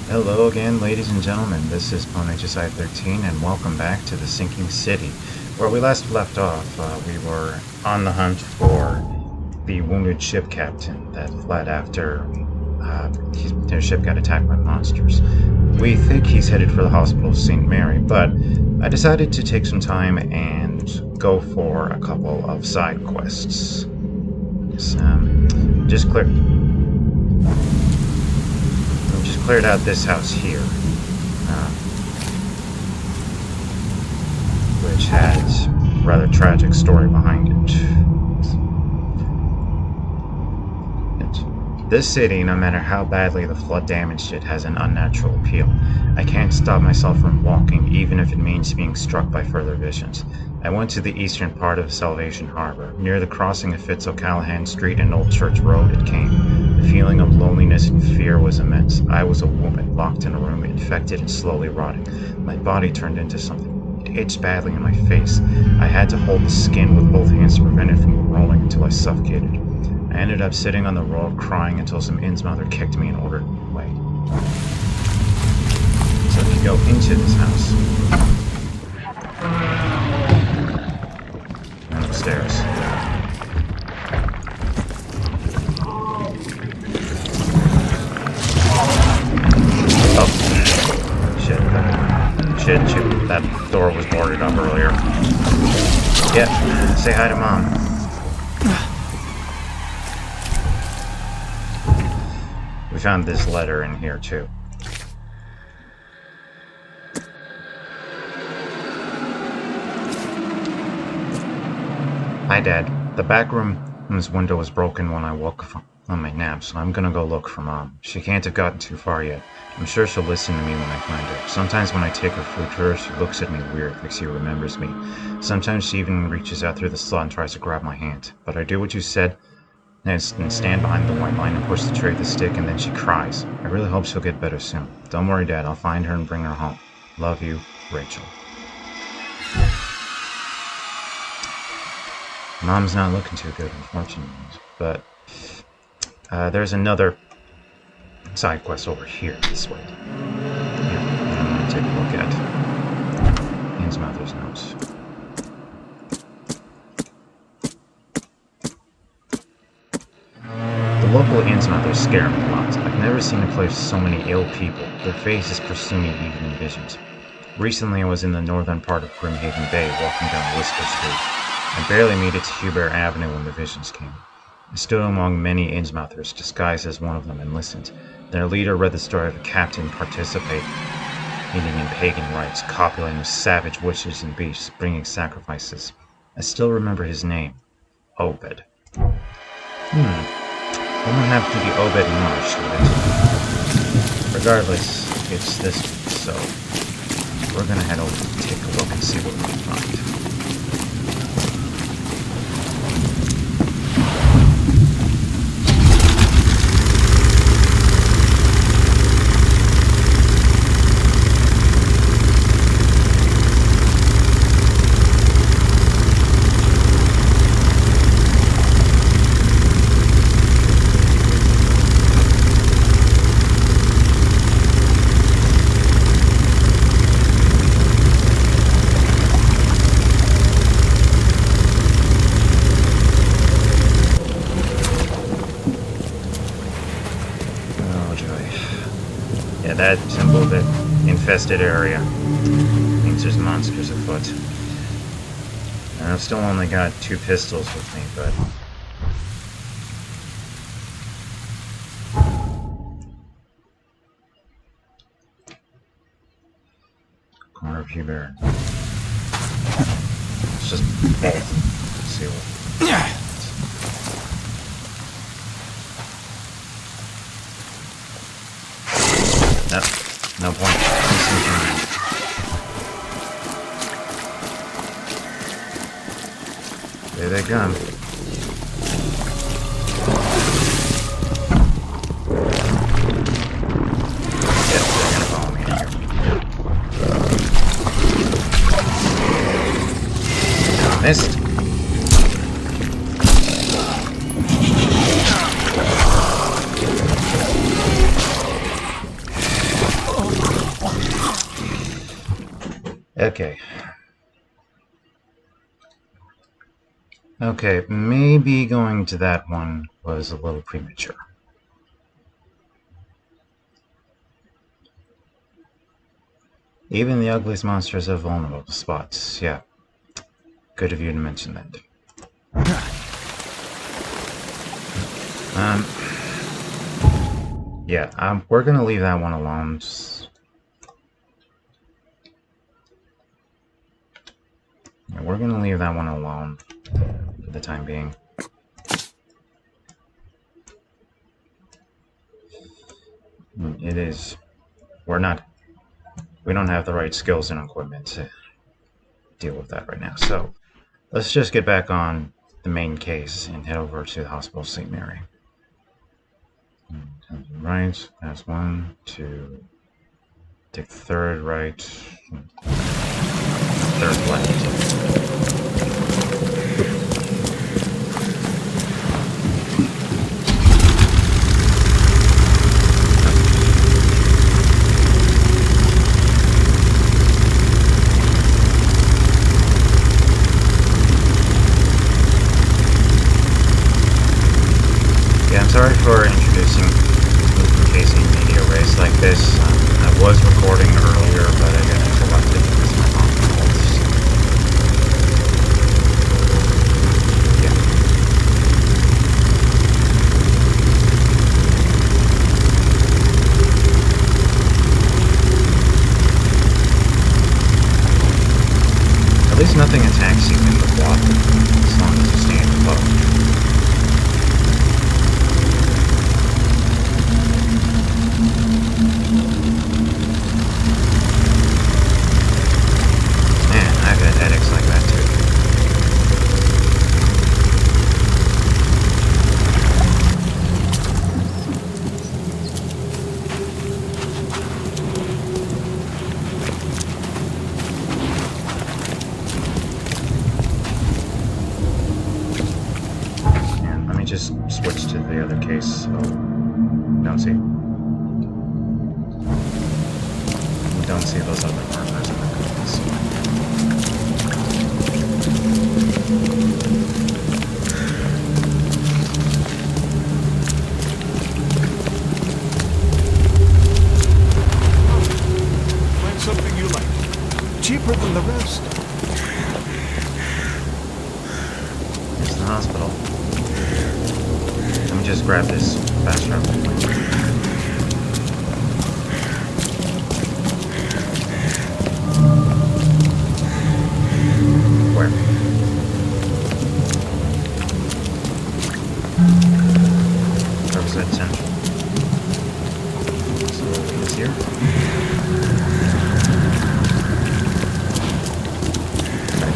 Hello again, ladies and gentlemen. This is PwnHSI 13, and welcome back to the Sinking City. Where we last left off, we were on the hunt for the wounded ship captain that fled after their ship got attacked by monsters. We think he's headed for the hospital of St. Mary, but I decided to take some time and go for a couple of side quests. Just cleared out this house here, which has a rather tragic story behind it. This city, no matter how badly the flood damaged it, has an unnatural appeal. I can't stop myself from walking, even if it means being struck by further visions. I went to the eastern part of Salvation Harbor. Near the crossing of Fitz O'Callahan Street and Old Church Road it came. The feeling of loneliness and fear was immense. I was a woman, locked in a room, infected and slowly rotting. My body turned into something. It itched badly in my face. I had to hold the skin with both hands to prevent it from rolling until I suffocated. I ended up sitting on the road crying until some Innsmouther kicked me and ordered me away. So if you go into this house, and upstairs. Oh, shit, that door was boarded up earlier. Yeah, say hi to Mom. We found this letter in here, too. Hi, Dad. The back room's window was broken when I woke up on my nap, so I'm gonna go look for Mom. She can't have gotten too far yet. I'm sure she'll listen to me when I find her. Sometimes when I take her food to her, she looks at me weird, like she remembers me. Sometimes she even reaches out through the slot and tries to grab my hand. But I do what you said, and stand behind the white line and push the tray with the stick, and then she cries. I really hope she'll get better soon. Don't worry, Dad. I'll find her and bring her home. Love you, Rachel. Mom's not looking too good, unfortunately. But there's another side quest over here this way. Yeah, I'm going to take a look at Innsmouther's notes. The local Innsmouthers scare me a lot. I've never seen a place with so many ill people. Their faces pursue me even in visions. Recently I was in the northern part of Grimhaven Bay, walking down Whisker Street. I barely made it to Hubert Avenue when the visions came. I stood among many Innsmouthers, disguised as one of them, and listened. Their leader read the story of a captain participating in pagan rites, copulating with savage witches and beasts, bringing sacrifices. I still remember his name. Obed. Won't have to be Obed Marsh, would it? Regardless, it's this one, so we're gonna head over and take a look and see what we can find. That symbol, the infested area, means there's monsters afoot. And I've still only got 2 pistols with me, but corner of Hubert. It's just both. Let's see what. No point. There they come. Yep, they're gonna follow me here. Missed. Okay. Okay, maybe going to that one was a little premature. Even the ugliest monsters have vulnerable spots. Yeah. Good of you to mention that. Yeah, we're gonna leave that one alone. Yeah, we're gonna leave that one alone for the time being. It is. We don't have the right skills and equipment to deal with that right now. So let's just get back on the main case and head over to the hospital of St. Mary. Right, that's 1, 2. Take the third right, third left. Sorry for introducing casing media race like this. I was recording earlier, but I got interrupted because my mom called. Yeah. At least nothing attacks you in the water, as long as you stay in the boat. Just switch to the other case so don't see those other markers in the cookies. Find something you like. Cheaper than the rest. Here's the hospital. Let me just grab this fast travel. Where? Where was that central? So it's here. Okay.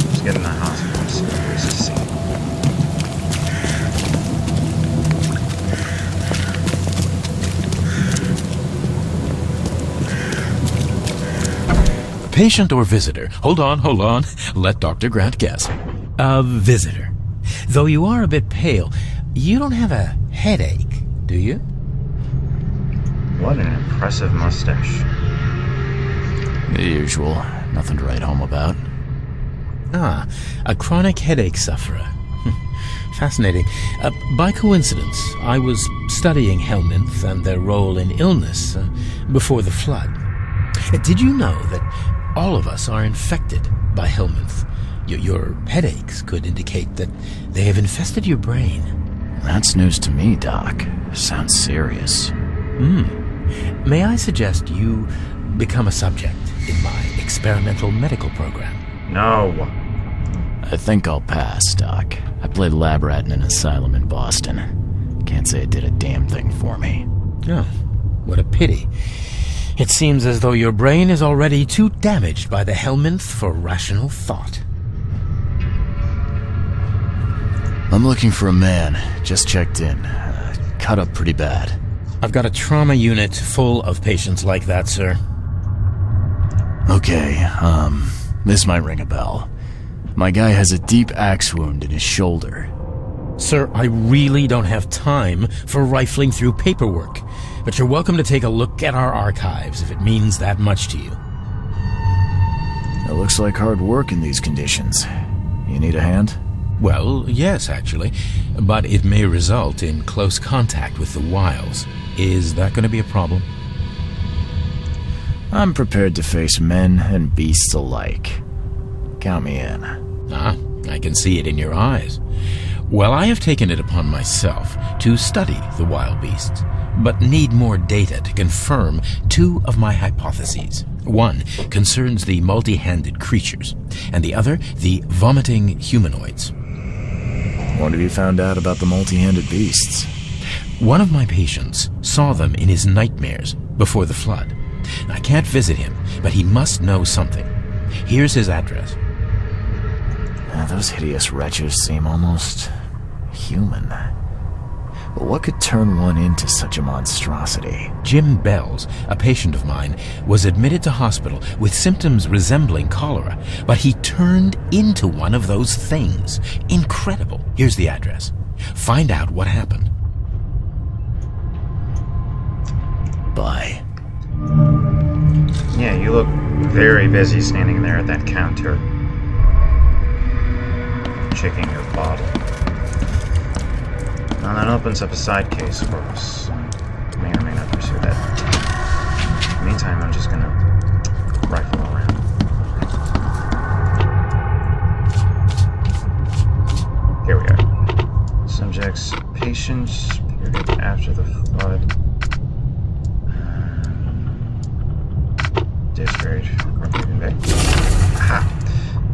Just get in that hospital and see what there is to see. Patient or visitor? Hold on. Let Dr. Grant guess. A visitor. Though you are a bit pale, you don't have a headache, do you? What an impressive mustache. The usual. Nothing to write home about. Ah, a chronic headache sufferer. Fascinating. By coincidence, I was studying helminths and their role in illness before the flood. Did you know that all of us are infected by helminth? Your headaches could indicate that they have infested your brain. That's news to me, Doc. Sounds serious. May I suggest you become a subject in my experimental medical program? No. I think I'll pass, Doc. I played lab rat in an asylum in Boston. Can't say it did a damn thing for me. Oh, what a pity. It seems as though your brain is already too damaged by the helminth for rational thought. I'm looking for a man. Just checked in. Cut up pretty bad. I've got a trauma unit full of patients like that, sir. Okay, this might ring a bell. My guy has a deep axe wound in his shoulder. Sir, I really don't have time for rifling through paperwork, but you're welcome to take a look at our archives if it means that much to you. It looks like hard work in these conditions. You need a hand? Well, yes, actually. But it may result in close contact with the wiles. Is that going to be a problem? I'm prepared to face men and beasts alike. Count me in. Ah, I can see it in your eyes. Well, I have taken it upon myself to study the wild beasts, but need more data to confirm two of my hypotheses. One concerns the multi-handed creatures, and the other the vomiting humanoids. What have you found out about the multi-handed beasts? One of my patients saw them in his nightmares before the flood. I can't visit him, but he must know something. Here's his address. Those hideous wretches seem almost human. But what could turn one into such a monstrosity? Jim Bells, a patient of mine, was admitted to hospital with symptoms resembling cholera, but he turned into one of those things. Incredible. Here's the address. Find out what happened. Bye. Yeah, you look very busy standing there at that counter, checking your bottle. Now that opens up a side case for us. May or may not pursue that. In the meantime, I'm just gonna rifle around. Here we are. Subjects, patients, period after the flood. Discharge. Aha!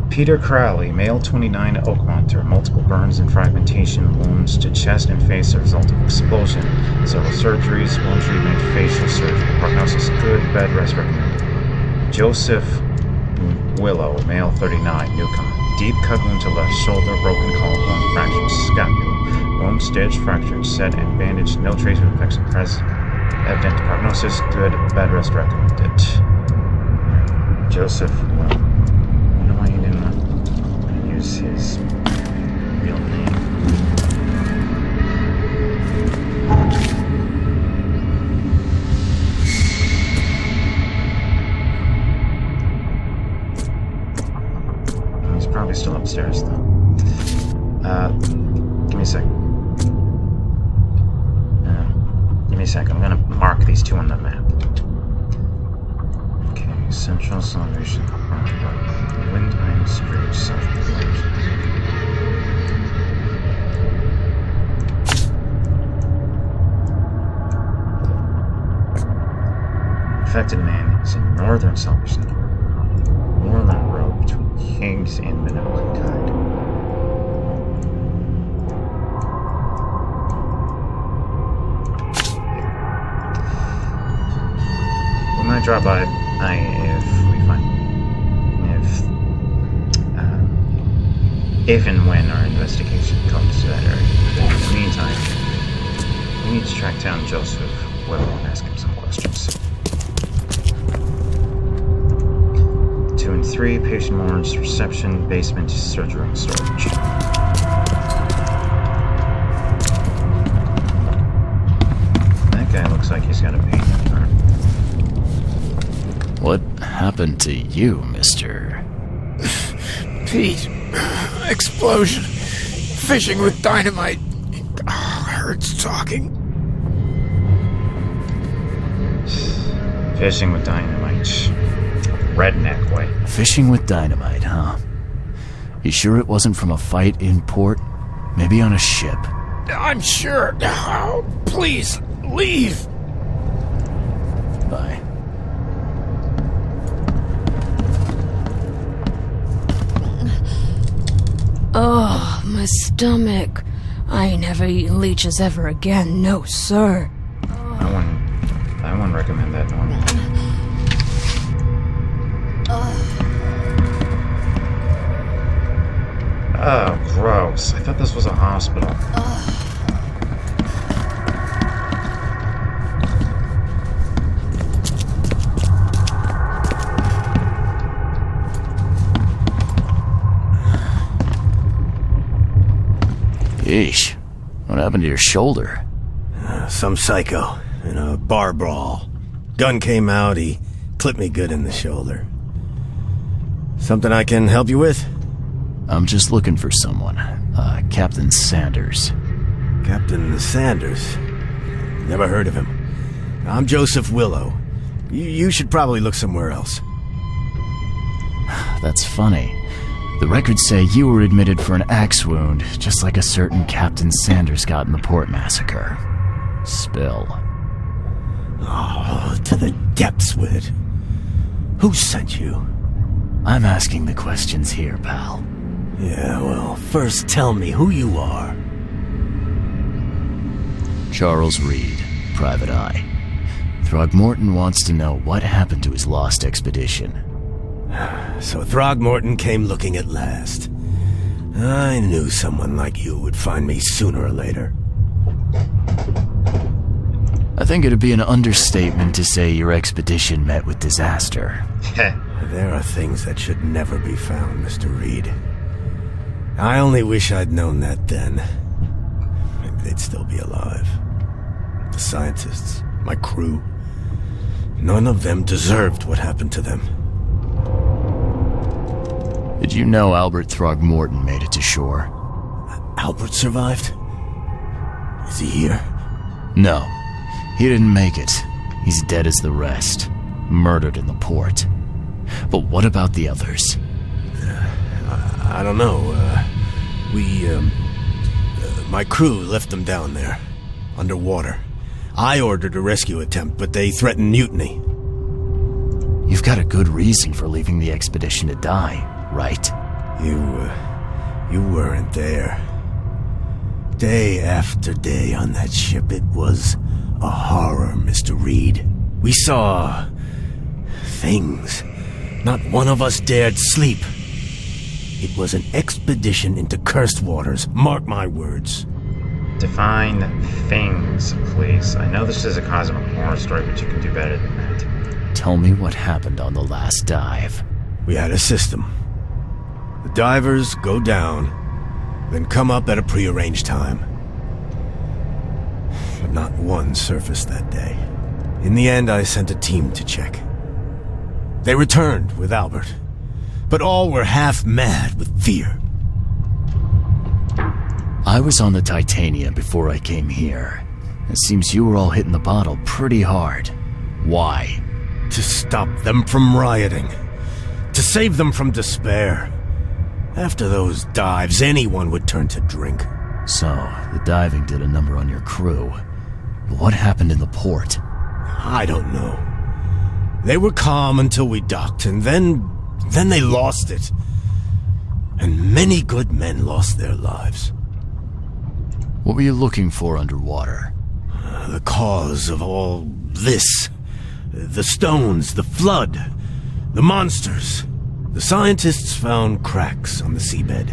Peter Crowley, male 29, Oakmont, multiple burns and fragmentation wounds to chest and face as a result of explosion. Several surgeries, one treatment, facial surgery. Prognosis good, bed rest recommended. Joseph Willow, male 39, Newcomb. Deep cut wound to left shoulder, broken collarbone, fractured scapula. Wound stitched, fractured, set, and bandaged. No trace of infection present. Evident prognosis good, bed rest recommended. Joseph Willow. Why he didn't want to use his real name. He's probably still upstairs, though. Give me a sec. Give me a sec. I'm gonna mark these two on the map. Okay, Central Salvation. Windham Street, South Village. Affected man is in northern Salvation, northern road between Kings and Minnetonka. We might drop by if we find. If and when our investigation comes to that area. In the meantime, we need to track down Joseph Willow and ask him some questions. 2 and 3, patient wards, reception, basement, surgery, and storage. That guy looks like he's got a pain in the arm. What happened to you, mister? Pete. Explosion. Fishing with dynamite. Hurts talking. Fishing with dynamite. Redneck way. Fishing with dynamite, huh? You sure it wasn't from a fight in port? Maybe on a ship? I'm sure. Oh, please, leave. Bye. Oh, my stomach. I ain't ever eaten leeches ever again, no sir. I wouldn't recommend that normal. Oh, gross. I thought this was a hospital. Yeesh. What happened to your shoulder? Some psycho in a bar brawl. Gun came out, he clipped me good in the shoulder. Something I can help you with? I'm just looking for someone. Captain Sanders. Captain Sanders? Never heard of him. I'm Joseph Willow. You should probably look somewhere else. That's funny. The records say you were admitted for an axe wound, just like a certain Captain Sanders got in the port massacre. Spill. Oh, to the depths with it. Who sent you? I'm asking the questions here, pal. Yeah, well, first tell me who you are. Charles Reed, Private Eye. Throgmorton wants to know what happened to his lost expedition. So Throgmorton came looking at last. I knew someone like you would find me sooner or later. I think it'd be an understatement to say your expedition met with disaster. There are things that should never be found, Mr. Reed. I only wish I'd known that then. Maybe they'd still be alive. The scientists, my crew, none of them deserved what happened to them. Did you know Albert Throgmorton made it to shore? Albert survived? Is he here? No, he didn't make it. He's dead as the rest. Murdered in the port. But what about the others? I don't know. My crew left them down there, underwater. I ordered a rescue attempt, but they threatened mutiny. You've got a good reason for leaving the expedition to die, right? You weren't there. Day after day on that ship, it was a horror, Mr. Reed. We saw things. Not one of us dared sleep. It was an expedition into cursed waters, mark my words. Define things, please. I know this is a cosmic horror story, but you can do better than that. Tell me what happened on the last dive. We had a system. The divers go down, then come up at a prearranged time. But not one surfaced that day. In the end, I sent a team to check. They returned with Albert, but all were half mad with fear. I was on the Titania before I came here. It seems you were all hitting the bottle pretty hard. Why? To stop them from rioting. To save them from despair. After those dives, anyone would turn to drink. So, the diving did a number on your crew. But what happened in the port? I don't know. They were calm until we docked, and then they lost it. And many good men lost their lives. What were you looking for underwater? The cause of all this. The stones, the flood, the monsters. The scientists found cracks on the seabed.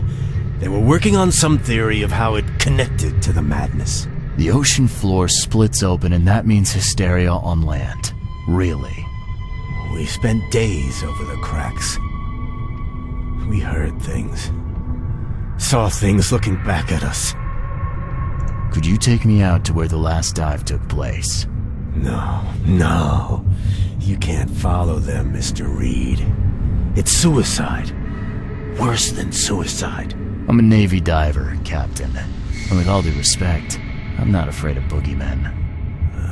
They were working on some theory of how it connected to the madness. The ocean floor splits open and that means hysteria on land. Really? We spent days over the cracks. We heard things. Saw things looking back at us. Could you take me out to where the last dive took place? No. You can't follow them, Mr. Reed. It's suicide. Worse than suicide. I'm a Navy diver, Captain. And with all due respect, I'm not afraid of boogeymen.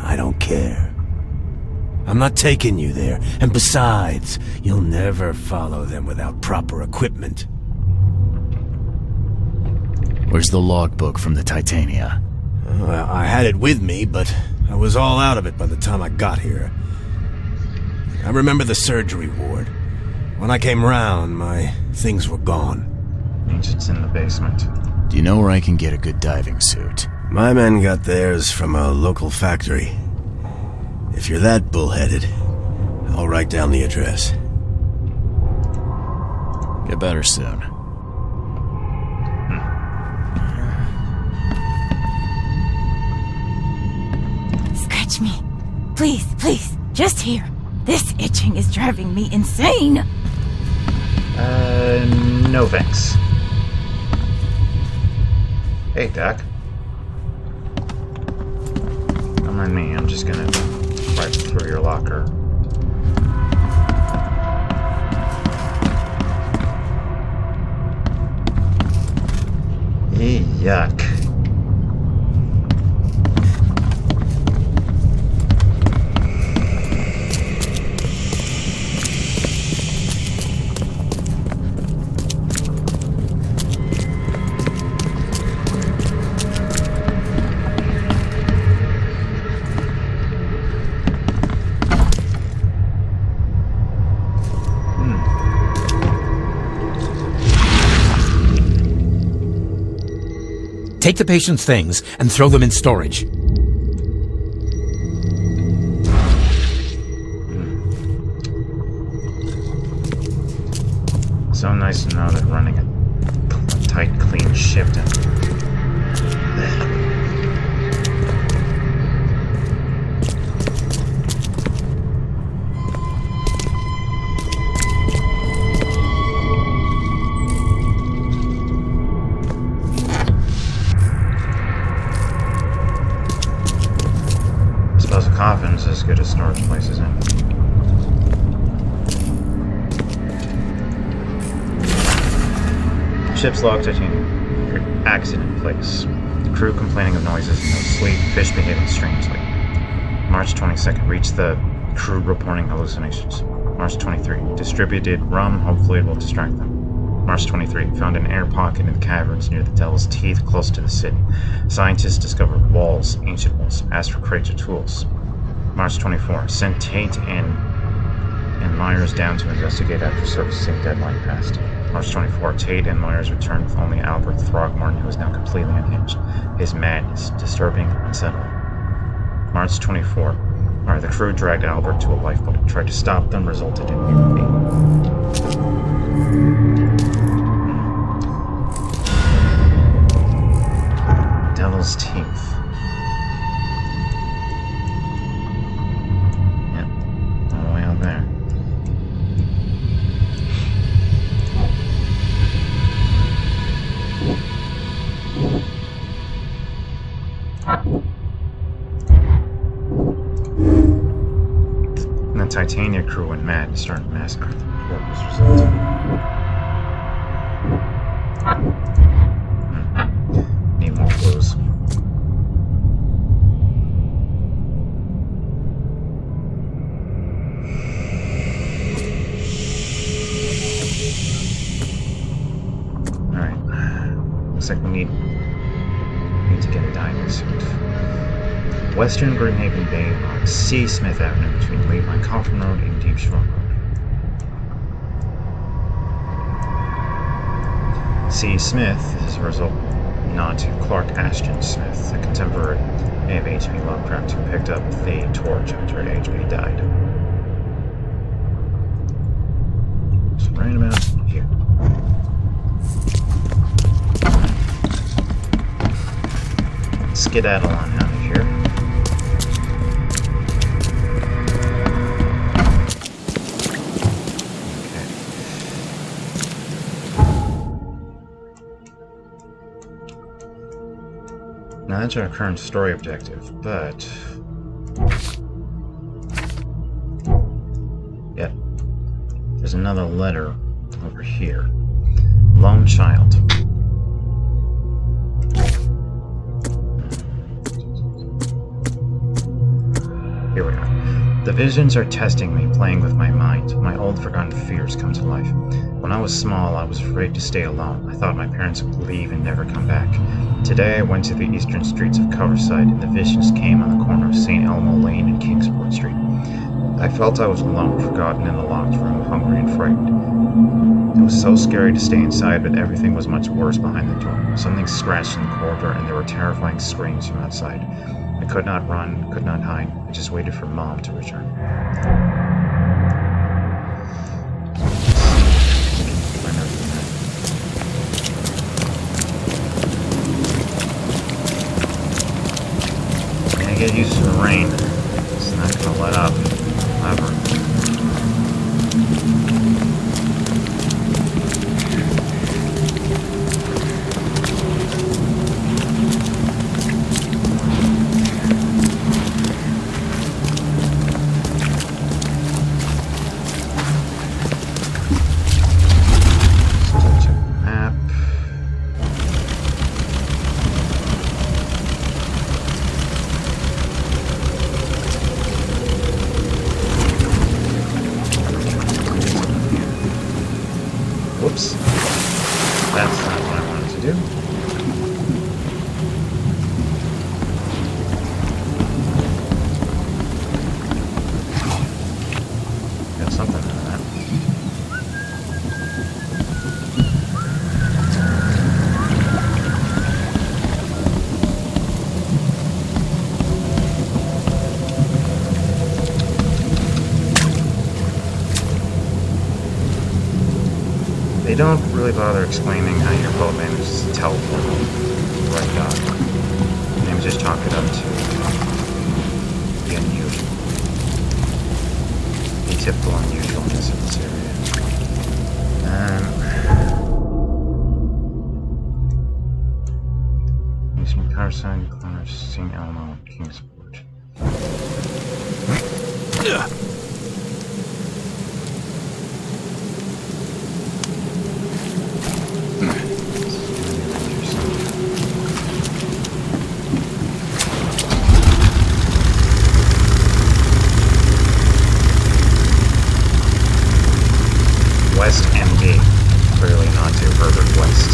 I don't care. I'm not taking you there. And besides, you'll never follow them without proper equipment. Where's the logbook from the Titania? Well, I had it with me, but I was all out of it by the time I got here. I remember the surgery ward. When I came round, my things were gone. Means it's in the basement. Do you know where I can get a good diving suit? My men got theirs from a local factory. If you're that bullheaded, I'll write down the address. Get better soon. Scratch me. Please, just here. This itching is driving me insane. No thanks. Hey, Doc. Don't mind me, I'm just gonna right through your locker. Yuck. Take the patient's things and throw them in storage. So nice to know that running a tight, clean ship down. Suppose a coffin's as good as storage places in. Ship's log titanium. Accident place. The crew complaining of noises and no sleep. Fish behaving strangely. March 22nd. Reached the crew reporting hallucinations. March 23. Distributed rum. Hopefully it will distract them. March 23. Found an air pocket in the caverns near the Devil's Teeth close to the city. Scientists discovered walls, ancient walls. Asked for crates or tools. March 24. Sent Tate and Myers down to investigate after servicing deadline passed. March 24. Tate and Myers returned with only Albert Throgmorton, who is now completely unhinged. His madness, disturbing, unsettling. March 24. The crew dragged Albert to a lifeboat. Tried to stop them, resulted in mutiny. Devil's Teeth. Yep, all the way out there. And the Titania crew went mad and started massacring them. What was resulting? Need more clues. Alright. Looks like we need to get a diving suit. Western Greenhaven Bay on C. Smith Avenue between Levine Coffin Road and Deep Shore Road. C. Smith is a result nod to Clark Ashton Smith, a contemporary of H.P. Lovecraft who picked up the torch after H.P. died. It's right about here. Skedaddle on out of here. Now that's our current story objective, but... Yep. There's another letter over here. Lone Child. Here we are. The visions are testing me, playing with my mind. My old forgotten fears come to life. When I was small, I was afraid to stay alone. I thought my parents would leave and never come back. Today I went to the eastern streets of Coverside, and the visions came on the corner of St. Elmo Lane and Kingsport Street. I felt I was alone, forgotten in the locked room, hungry and frightened. It was so scary to stay inside, but everything was much worse behind the door. Something scratched in the corridor, and there were terrifying screams from outside. I could not run, could not hide. I just waited for Mom to return. I'm gonna get used to the rain. It's not gonna let up, ever. They don't really bother explaining how your boat manages to teleport home. Right, Doc. They just chalk it up to the unusual. The typical unusualness of this area. Using power sign, corner, St. Elmo, Kingsport. West MD. Clearly not to Herbert West.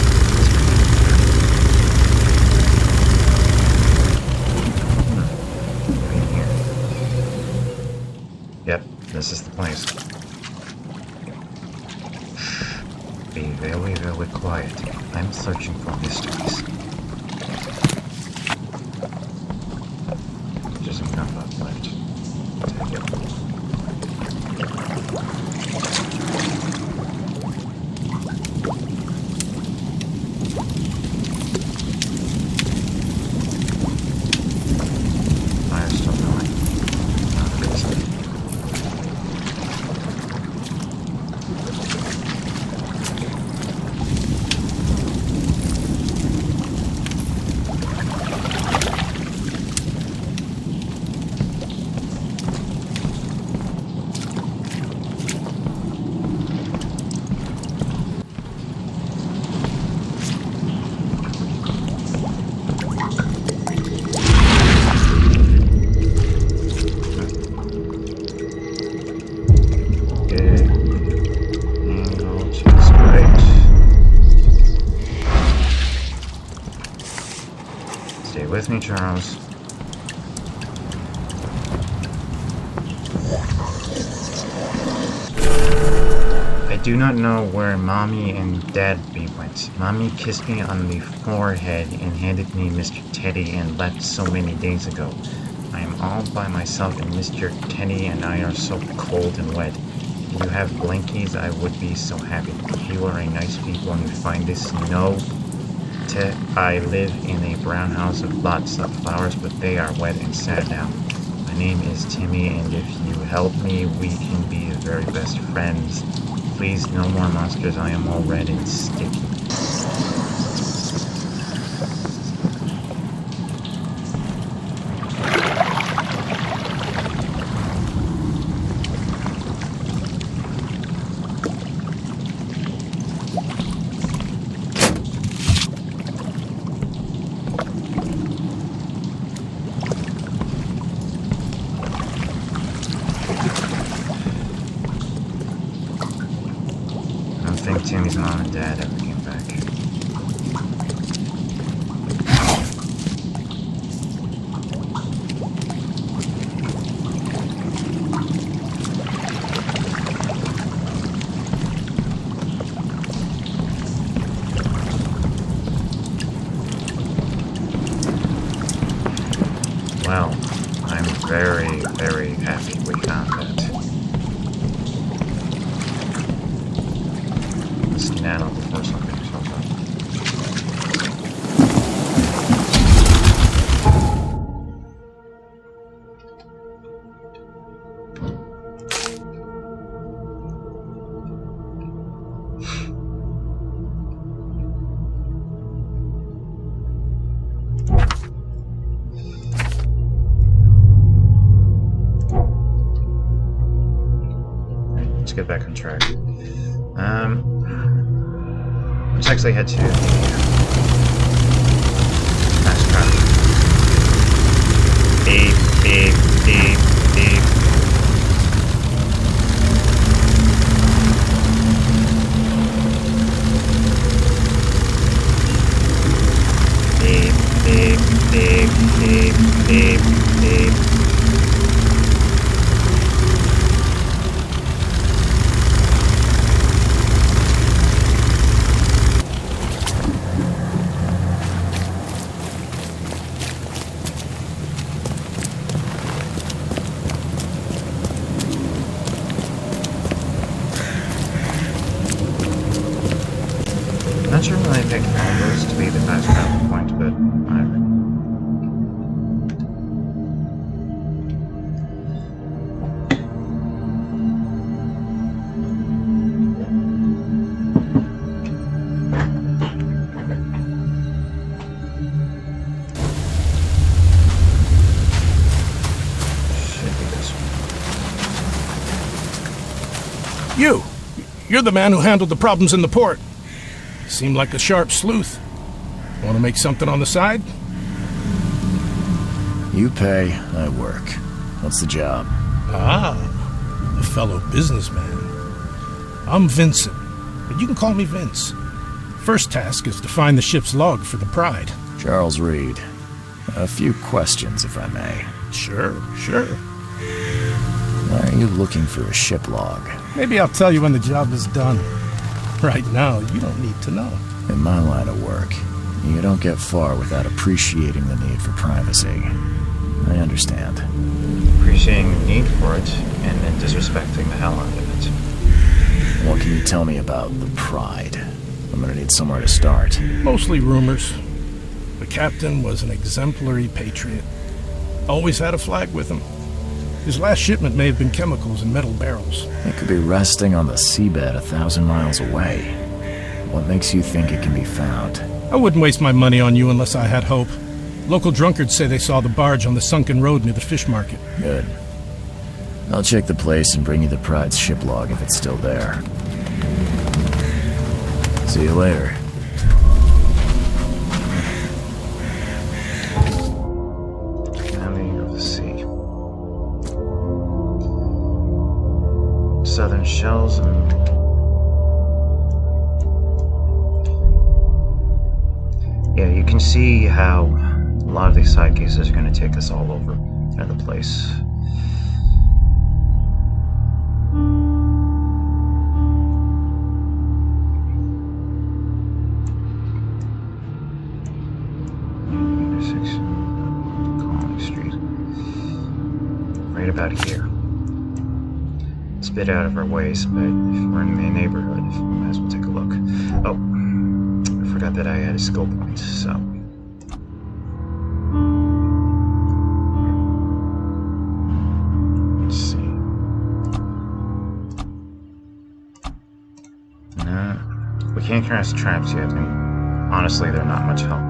In here. Yep, this is the place. Shh. Be very, very quiet. I'm searching for mysteries. There's some gunpowder left. Take it. With me, Charles. I do not know where Mommy and Daddy went. Mommy kissed me on the forehead and handed me Mr. Teddy and left so many days ago. I am all by myself and Mr. Teddy and I are so cold and wet. If you have blankies, I would be so happy. If you are a nice people and you find this, no. I live in a brown house with lots of flowers, but they are wet and sad now. My name is Timmy, and if you help me, we can be the very best friends. Please, no more monsters. I am all red and sticky. I don't think Timmy's mom and dad ever came back. Well, I'm very, very happy we found that. Skedaddle before something shows up. Let's get back on track. Let's actually head to the fast travel. Beep, beep, beep, beep. Beep, beep, beep, beep, beep, beep. pick Elmhurst to be the fast travel point, but whatever. You're the man who handled the problems in the port. Seemed like a sharp sleuth. Want to make something on the side? You pay, I work. What's the job? Ah, a fellow businessman. I'm Vincent, but you can call me Vince. First task is to find the ship's log for the Pride. Charles Reed. A few questions, if I may. Sure. Why are you looking for a ship log? Maybe I'll tell you when the job is done. Right now, you don't need to know. In my line of work, you don't get far without appreciating the need for privacy. I understand. Appreciating the need for it, and then disrespecting the hell out of it. What can you tell me about the Pride? I'm gonna need somewhere to start. Mostly rumors. The captain was an exemplary patriot. Always had a flag with him. His last shipment may have been chemicals in metal barrels. It could be resting on the seabed 1,000 miles away. What makes you think it can be found? I wouldn't waste my money on you unless I had hope. Local drunkards say they saw the barge on the Sunken road near the fish market. Good. I'll check the place and bring you the Pride's ship log if it's still there. See you later. Enemy of the sea. Southern shells and... Yeah, you can see how a lot of these side cases are going to take us all over the place. Colony Street. Right about here. It's a bit out of our ways, but if we're in the neighborhood, we might as well take a look. Oh, I forgot that I had a skill point, so... Let's see. No, we can't cast traps yet, and honestly, they're not much help.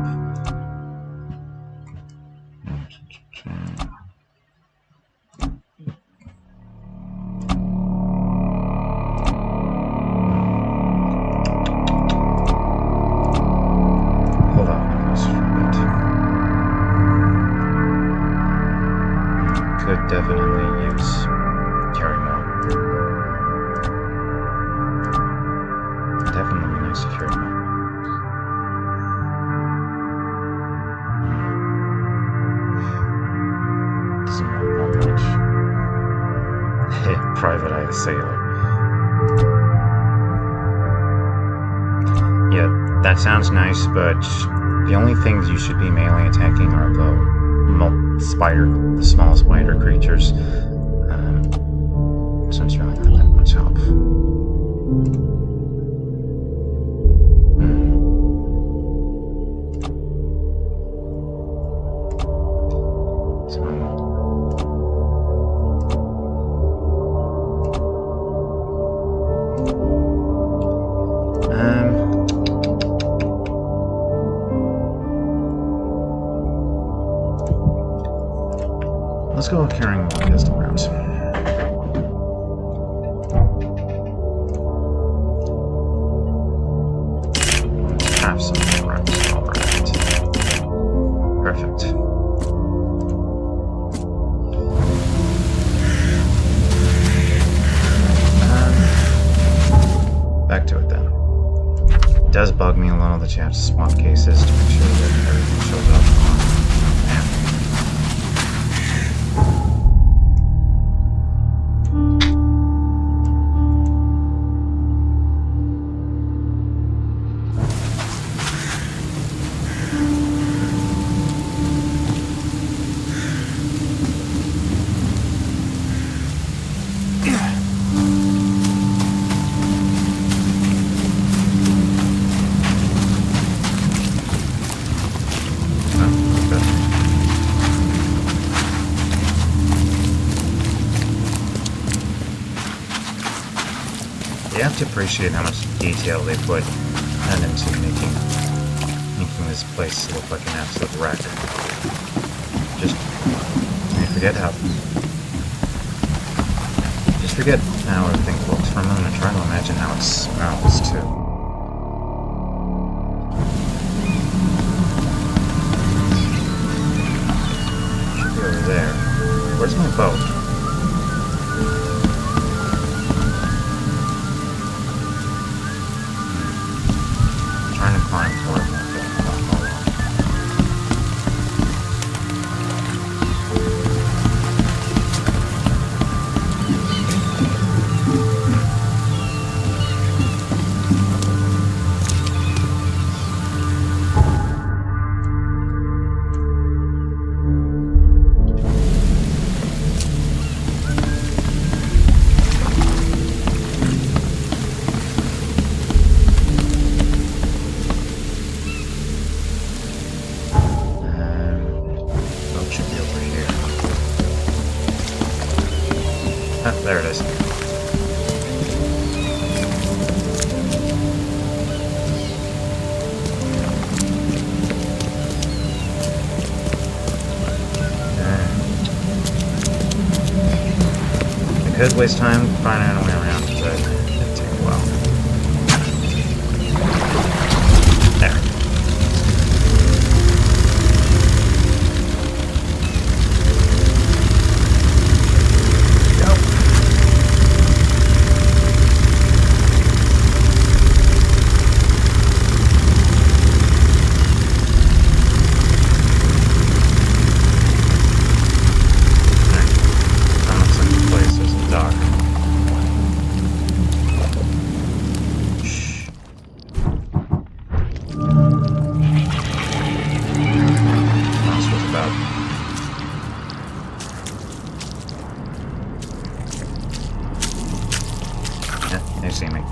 Could definitely use carry more. Definitely be nice to carry more. Doesn't want that much. Private Eye Sailor. Yeah, that sounds nice, but the only things you should be melee attacking are the small spider creatures, since you're not going to let much help. Let's go carrying more pistol rounds. Have some rounds, alright. Perfect. Back to it then. It does bug me a little that you have to swap cases to make sure that everything shows up. You have to appreciate how much detail they put into making this place look like an absolute wreck. Just forget how everything looks for a moment and try to imagine how it smells too. Should be over there. Where's my boat? Trying to climb for it. There it is. I could waste time finding a way around, but it'd take a while. There. They see me.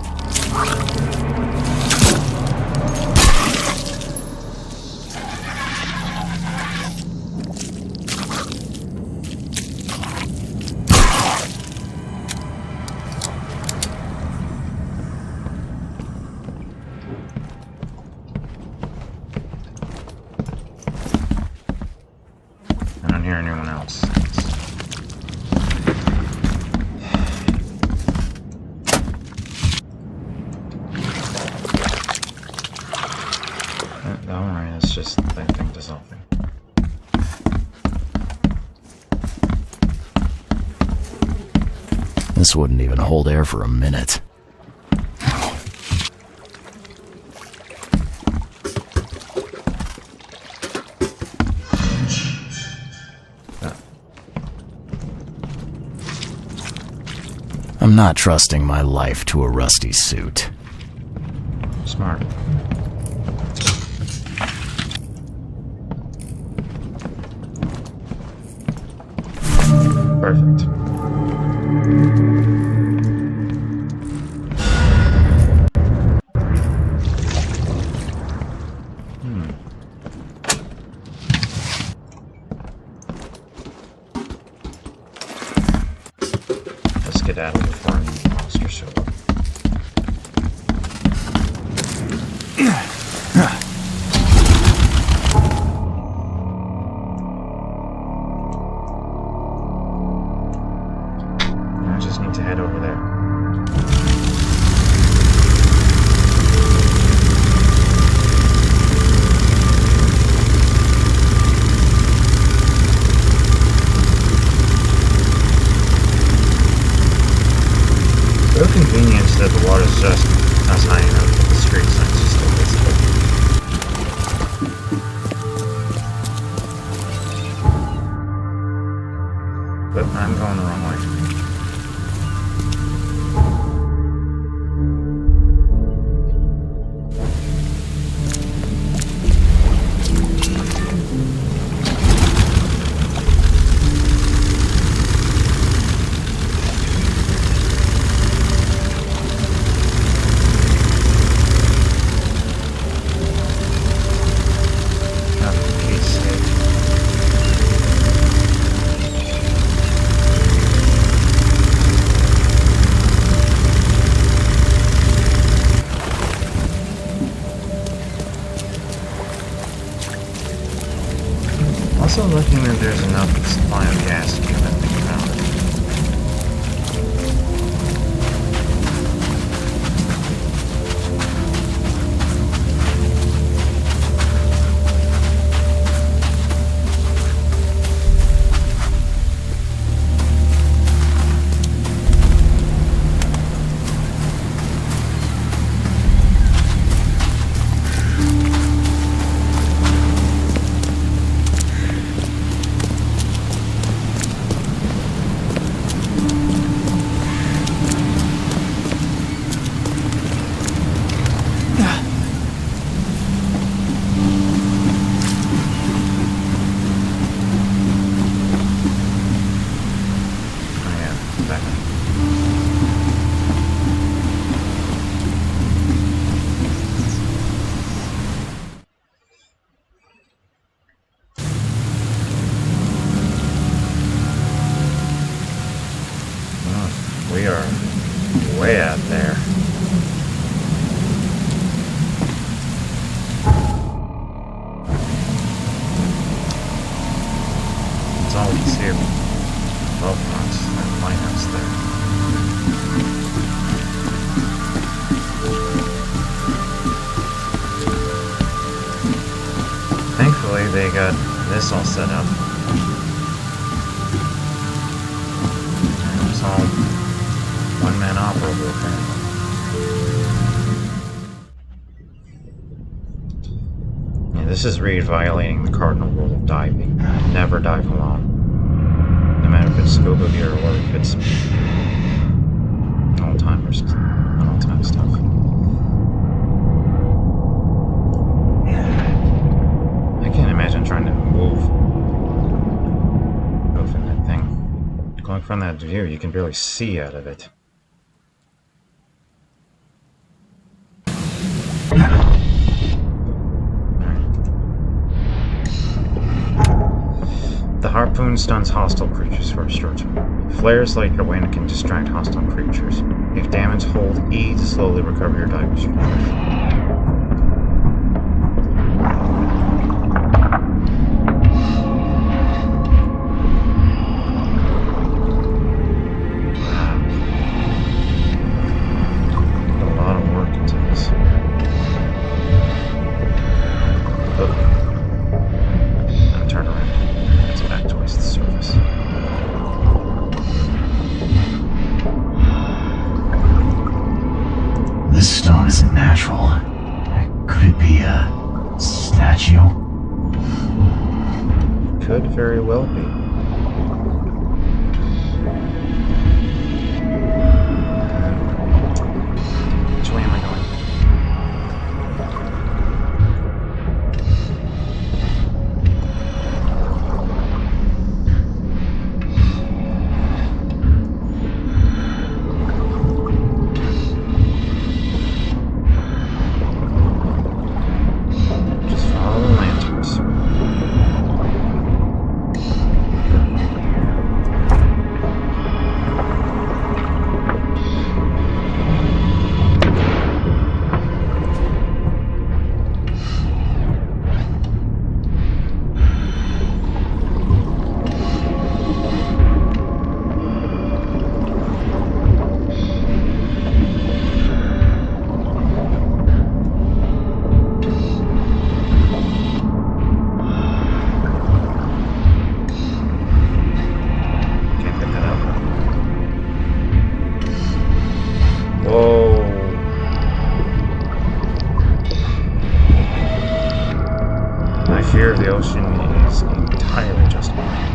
I don't hear anyone else. Don't worry, it's just that thing dissolving. This wouldn't even hold air for a minute. I'm not trusting my life to a rusty suit. Smart. Perfect. Let's get out of before any monsters show up. I just need to head over there. So convenient that the water's just not high enough that the street signs are still visible. But I'm going the wrong way. also looking that there's enough supply of gas to keep that thing powered. We are way out there. That's all we can see of Oakmont, that lighthouse there. Thankfully, they got this all set up. It's all one-man operable apparently. Yeah, this is Reed violating the cardinal rule of diving. Never dive alone. No matter if it's scuba gear or if it's old-time stuff. I can't imagine trying to move in that thing. Going from that view, you can barely see out of it. The harpoon stuns hostile creatures for a short time. Flares like a wind can distract hostile creatures. If damaged, hold E to slowly recover your diver's flares. This stone isn't natural. Could it be a statue? Could very well be. Which way am I going? Fear of the ocean is entirely justified.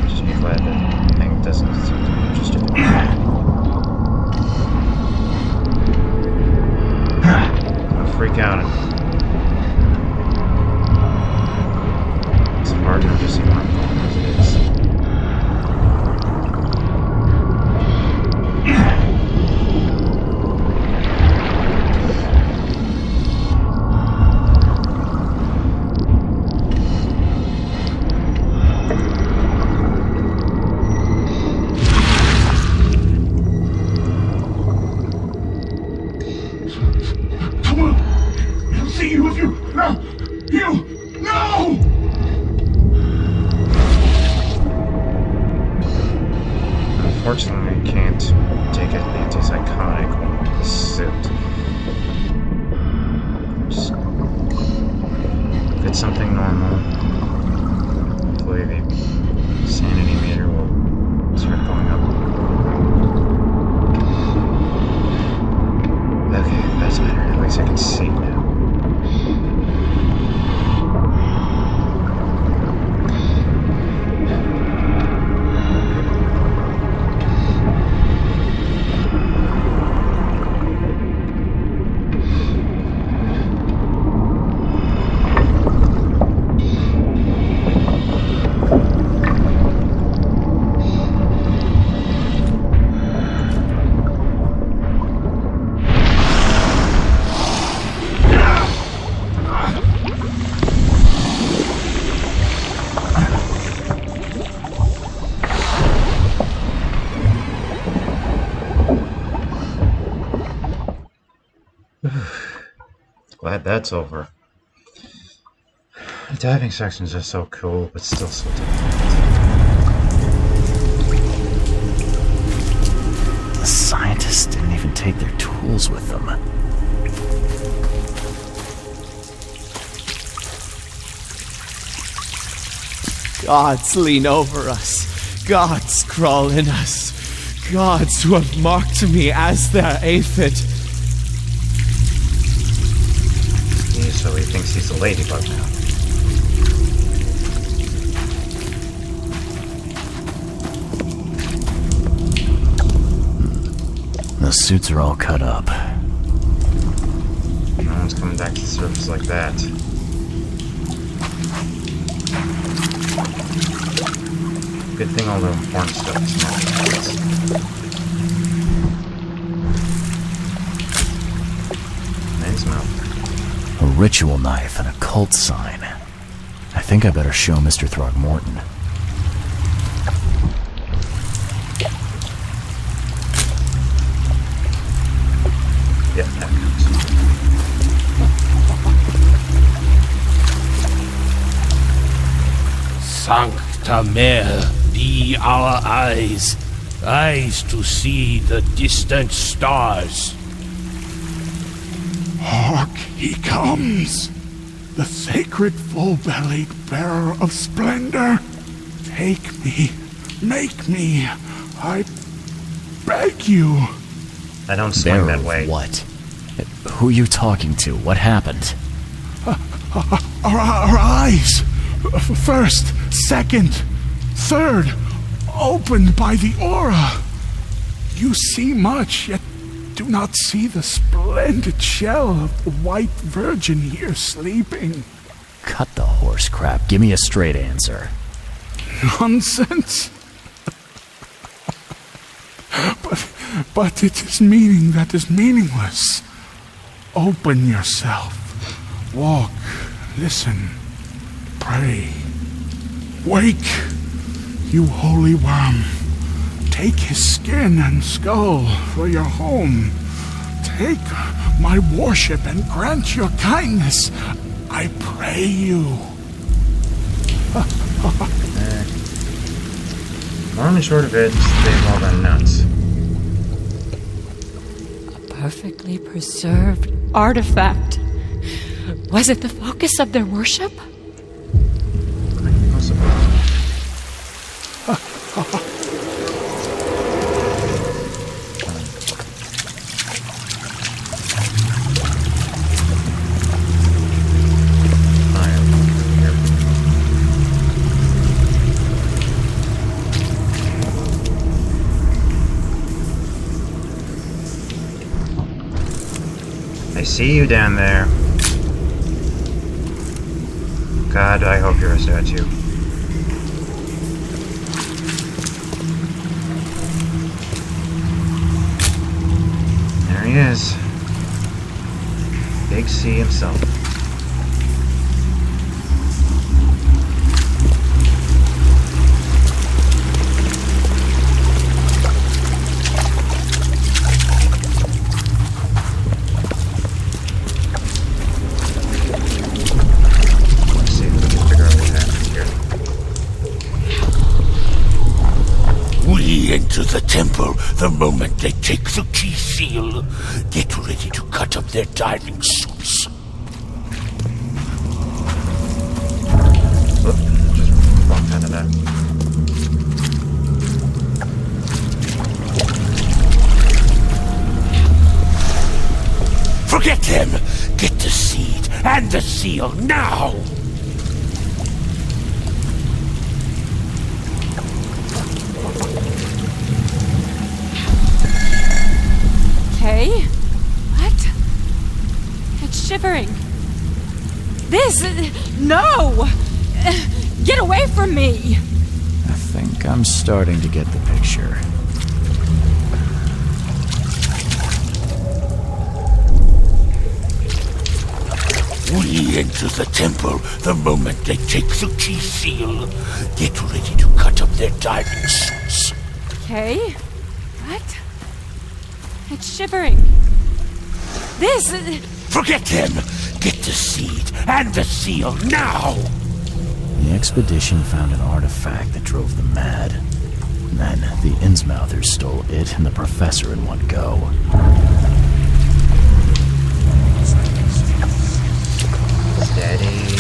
Just be glad that the thing doesn't seem to be interested in me. Don't freak out. It's hard enough to see where I'm going as it is. Unfortunately, I can't take an antipsychotic when wearing this suit. If it's something normal, hopefully the sanity meter will start going up. Okay, that's better. At least I can see now. Glad that's over. The diving sections are so cool, but still so difficult. The scientists didn't even take their tools with them. Gods lean over us. Gods crawl in us. Gods who have marked me as their aphid. So he thinks he's a ladybug now. The suits are all cut up. No one's coming back to the surface like that. Good thing all the important stuff is not. Man's mouth. A ritual knife and a cult sign. I think I better show Mr. Throgmorton. Yeah, that counts. Sancta Mare, be our eyes, eyes to see the distant stars. Hark, he comes! The sacred full-bellied bearer of splendor! Take me, make me, I beg you! I don't swing Bearer that way. of what? Who are you talking to? What happened? Our eyes! First, second, third, opened by the aura! You see much, yet do not see the splendid shell of the white virgin here sleeping. Cut the horse crap. Give me a straight answer. Nonsense. But it is meaning that is meaningless. Open yourself. Walk, listen, pray. Wake, you holy worm. Take his skin and skull for your home. Take my worship and grant your kindness. I pray you. Long and short of it, they've all gone nuts. Perfectly preserved artifact. Was it the focus of their worship? Possible. I see you down there. God, I hope you're a statue. There he is. Big C himself. Into the temple the moment they take the key seal. Get ready to cut up their diving suits. Just walk out of that. Forget them! Get the seed and the seal now! Okay. What? It's shivering. This... No! Get away from me! I think I'm starting to get the picture. We enter the temple the moment they take the key seal. Get ready to cut up their diving suits. Okay. What? It's shivering. This... Forget them! Get the seed and the seal now! The expedition found an artifact that drove them mad. Then the Innsmouthers stole it and the professor in one go. Steady.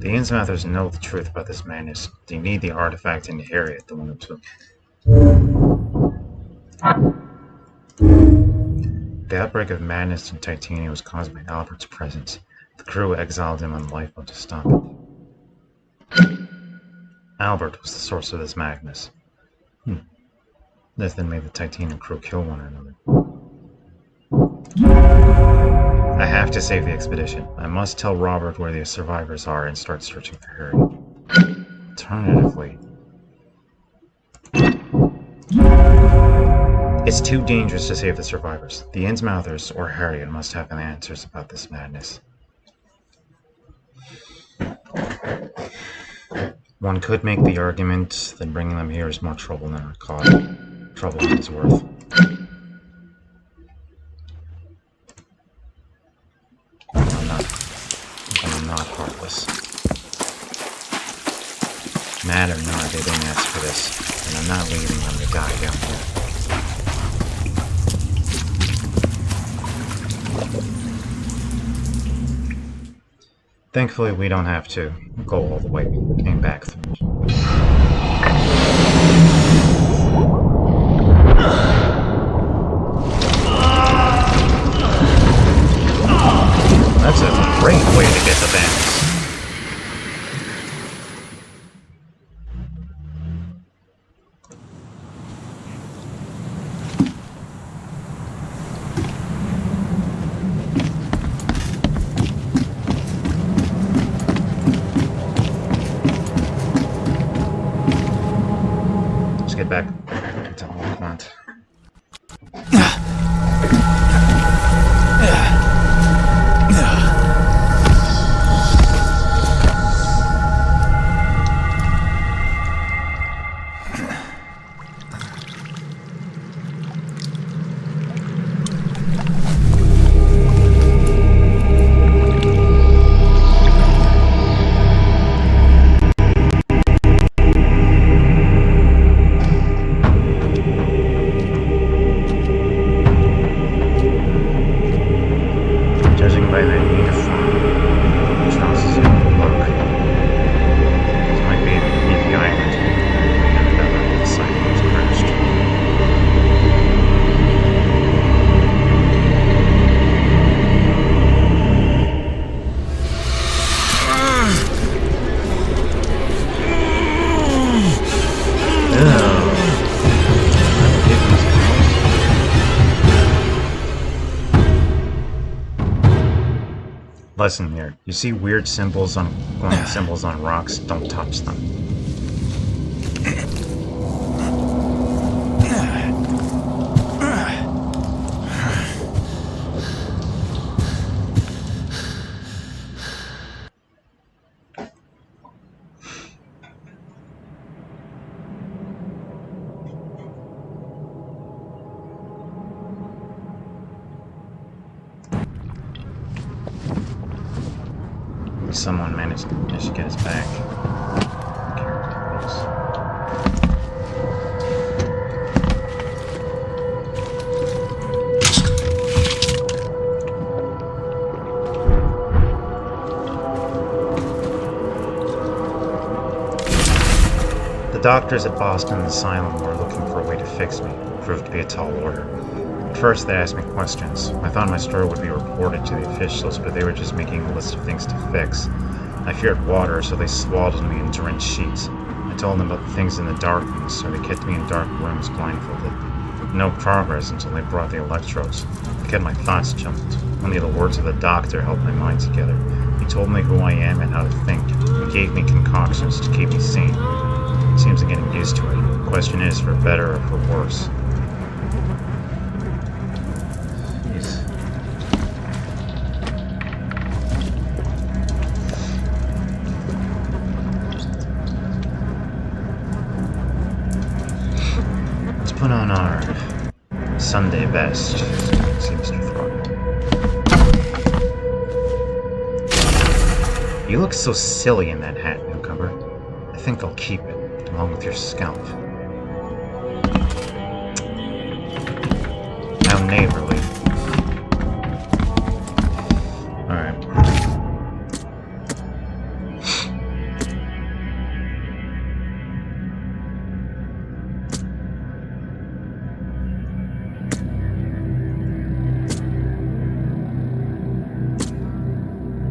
The Innsmouthers know the truth about this madness. They need the artifact and Harriet, the one who took. The outbreak of madness in Titania was caused by Albert's presence. The crew exiled him on the lifeboat to stop it. Albert was the source of this madness. This then made the Titanian crew kill one another. I have to save the expedition. I must tell Robert where the survivors are and start searching for Harry. Alternatively, it's too dangerous to save the survivors. The Innsmouthers or Harriet must have answers about this madness. One could make the argument that bringing them here is more trouble than our cause. Trouble is worth. I'm not heartless. Mad or not, they didn't ask for this, and I'm not leaving them to die down here. Thankfully, we don't have to go all the way. We came back through. That's a great way to get the bandits. Listen here. You see weird symbols on rocks? Don't touch them. Someone managed to get us back. The doctors at Boston Asylum were looking for a way to fix me. It proved to be a tall order. At first, they asked me questions. I thought my story would be reported to the officials, but they were just making a list of things to fix. I feared water, so they swaddled me in drenched sheets. I told them about the things in the darkness, so they kept me in dark rooms blindfolded. No progress until they brought the electrodes. I kept my thoughts jumbled. Only the words of the doctor held my mind together. He told me who I am and how to think. He gave me concoctions to keep me sane. It seems I'm getting used to it. The question is, for better or for worse. Put on our Sunday best, seems to Throckmorton. You look so silly in that hat, newcomer. I think I'll keep it, along with your scalp. How neighborly. Alright.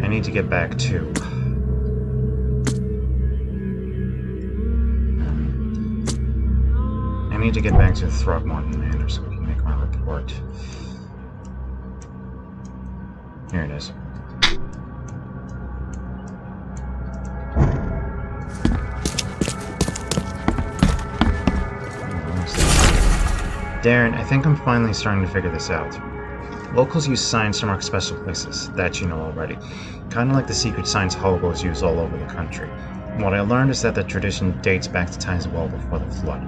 I need to get back to... I need to get back to the Throckmorton Manor so we can make my report. Here it is. Darren, I think I'm finally starting to figure this out. Locals use signs to mark special places, that you know already. Kinda like the secret signs hobos use all over the country. What I learned is that the tradition dates back to times well before the flood.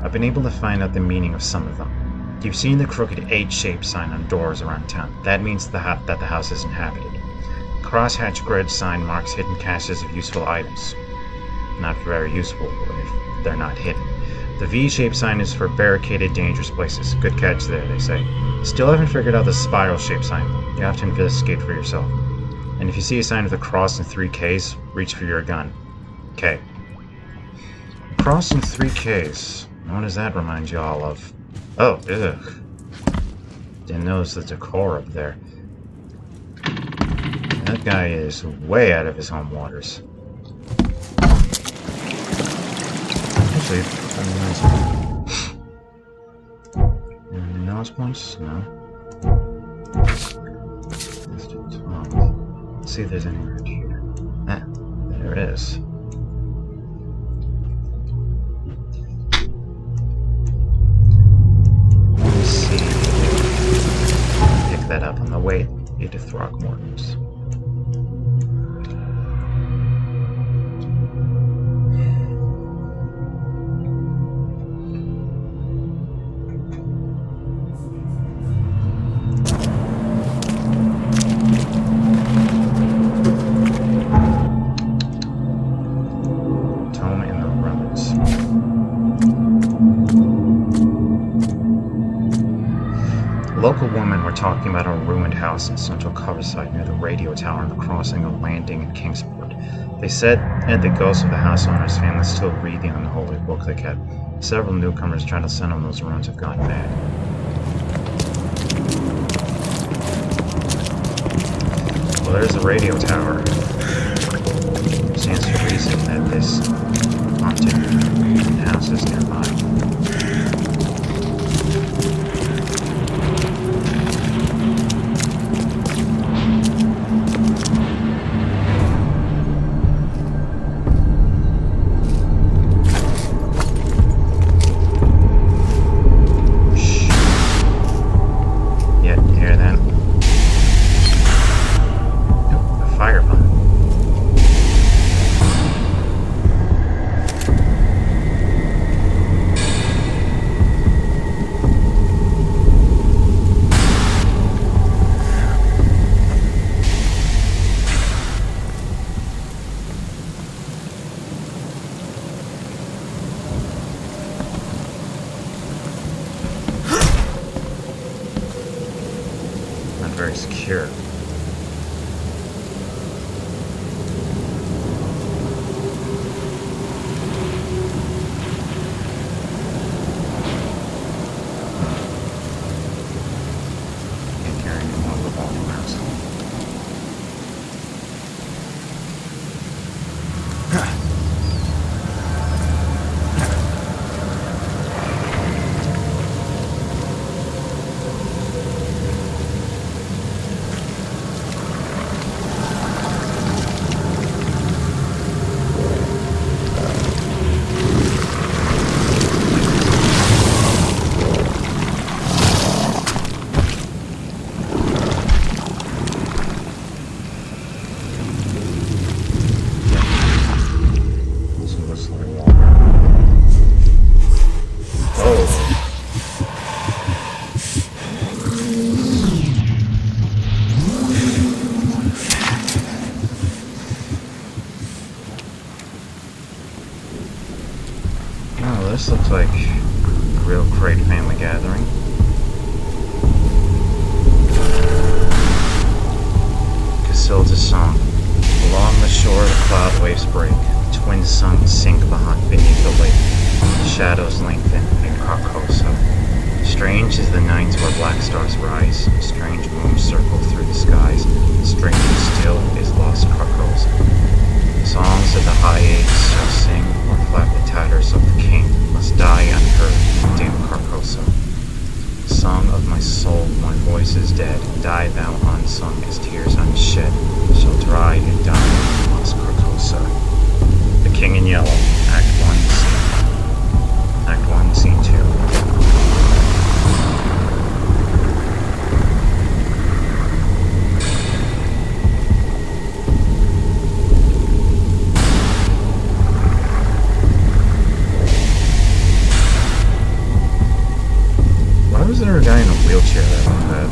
I've been able to find out the meaning of some of them. You've seen the crooked H-shaped sign on doors around town. That means that the house is inhabited. Crosshatch grid sign marks hidden caches of useful items. Not very useful if they're not hidden. The V-shaped sign is for barricaded, dangerous places. Good catch there, they say. Still haven't figured out the spiral-shaped sign. You have to investigate for yourself. And if you see a sign with a cross and 3 Ks, reach for your gun. K. Cross and 3 Ks. What does that remind you all of? Oh, ugh. Didn't notice the decor up there. That guy is way out of his home waters. Actually, any nose points? No. Let's see if there's any around here. Ah, there it is. Let's see. Pick that up on the way to Throckmorton's. Local women were talking about a ruined house in central Coverside near the radio tower and the crossing of Landing in Kingsport. They said the ghosts of the house owner's family still read the unholy book they kept. Several newcomers trying to send on those ruins have gone mad. Well, there's the radio tower. Stands to reason that this haunted house is nearby. very secure. Can't carry any more revolving rounds. This looks like a real great family gathering. Casilda's song. Along the shore the cloud waves break. Twin suns sink beneath the lake. Shadows lengthen in Carcosa. Strange is the night where black stars rise. Strange moons circle through the skies. Strange and still is lost Carcosa. Songs of the high age shall sing or flap the tatters of the king. Must die unheard, dim Carcosa. Song of my soul, my voice is dead. Die thou unsung as tears unshed shall dry and die in lost Carcosa. The King in Yellow, Act 1, Scene. Act 1, Scene 2. Why was there a guy in a wheelchair that like that?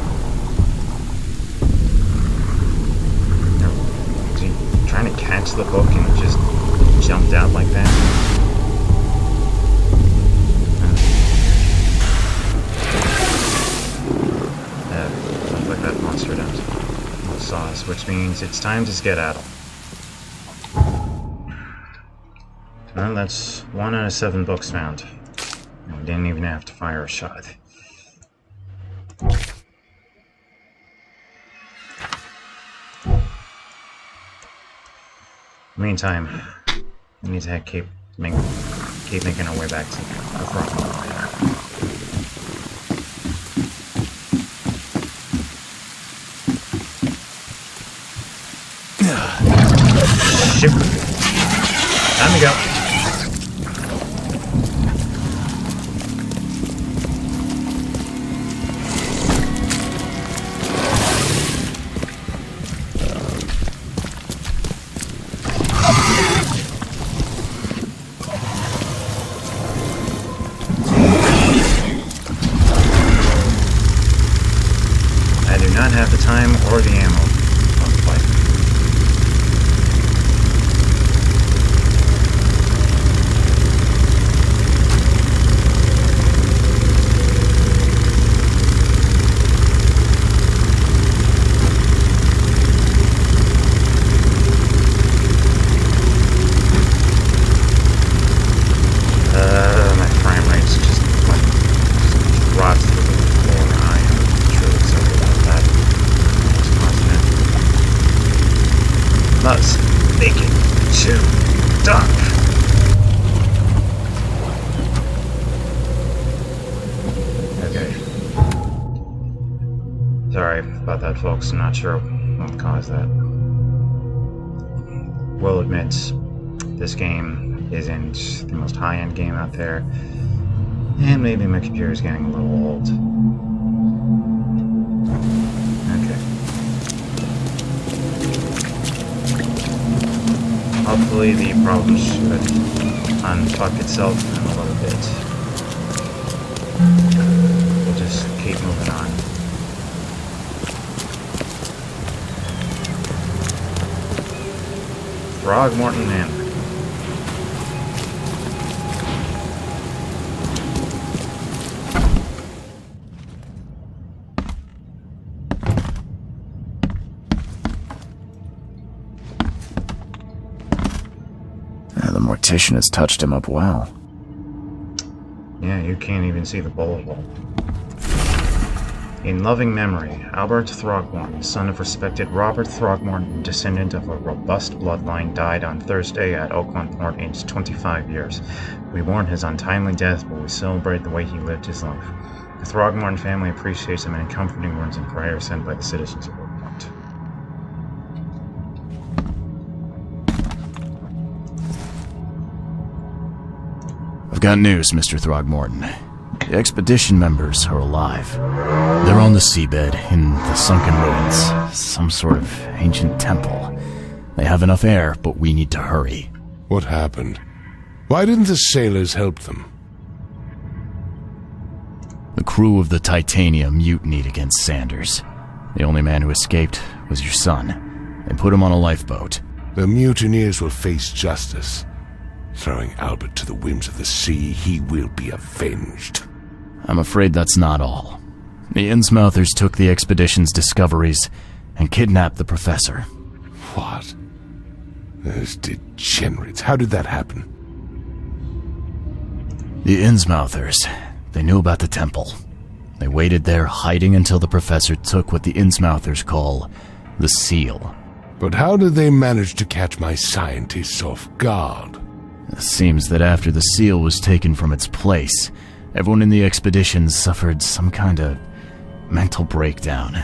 Was he trying to catch the book and just jumped out like that? Looks like that monster does. Saw us, which means it's time to skedaddle. Well, that's 1 out of 7 books found. And we didn't even have to fire a shot. Meantime, we need to keep making our way back to the front. Ship. Time to go. Not have the time or the ammo on the fight. My frame rate's just dropped through the floor. I am truly sorry about that. Must make it to dock. Okay. Sorry about that, folks. I'm not sure what caused that. Will admit, this game isn't the most high-end game out there, and maybe my computer is getting a little old. Hopefully the problem should unfuck itself in a little bit. We'll just keep moving on. Throgmorton Inn. tactician has touched him up well. Yeah, you can't even see the bullet hole. In loving memory, Albert Throgmorton, son of respected Robert Throgmorton, descendant of a robust bloodline, died on Thursday at Oakmont, aged 25 years. We mourn his untimely death, but we celebrate the way he lived his life. The Throgmorton family appreciates him, and comforting words and prayers sent by the citizens of Oakmont. I've got news, Mr. Throgmorton. The expedition members are alive. They're on the seabed in the Sunken ruins. Some sort of ancient temple. They have enough air, but we need to hurry. What happened? Why didn't the sailors help them? The crew of the Titania mutinied against Sanders. The only man who escaped was your son. They put him on a lifeboat. The mutineers will face justice. Throwing Albert to the whims of the sea, he will be avenged. I'm afraid that's not all. The Innsmouthers took the expedition's discoveries and kidnapped the professor. What? Those degenerates. How did that happen? The Innsmouthers. They knew about the temple. They waited there, hiding until the professor took what the Innsmouthers call the seal. But how did they manage to catch my scientists off guard? It seems that after the seal was taken from its place, everyone in the expedition suffered some kind of mental breakdown.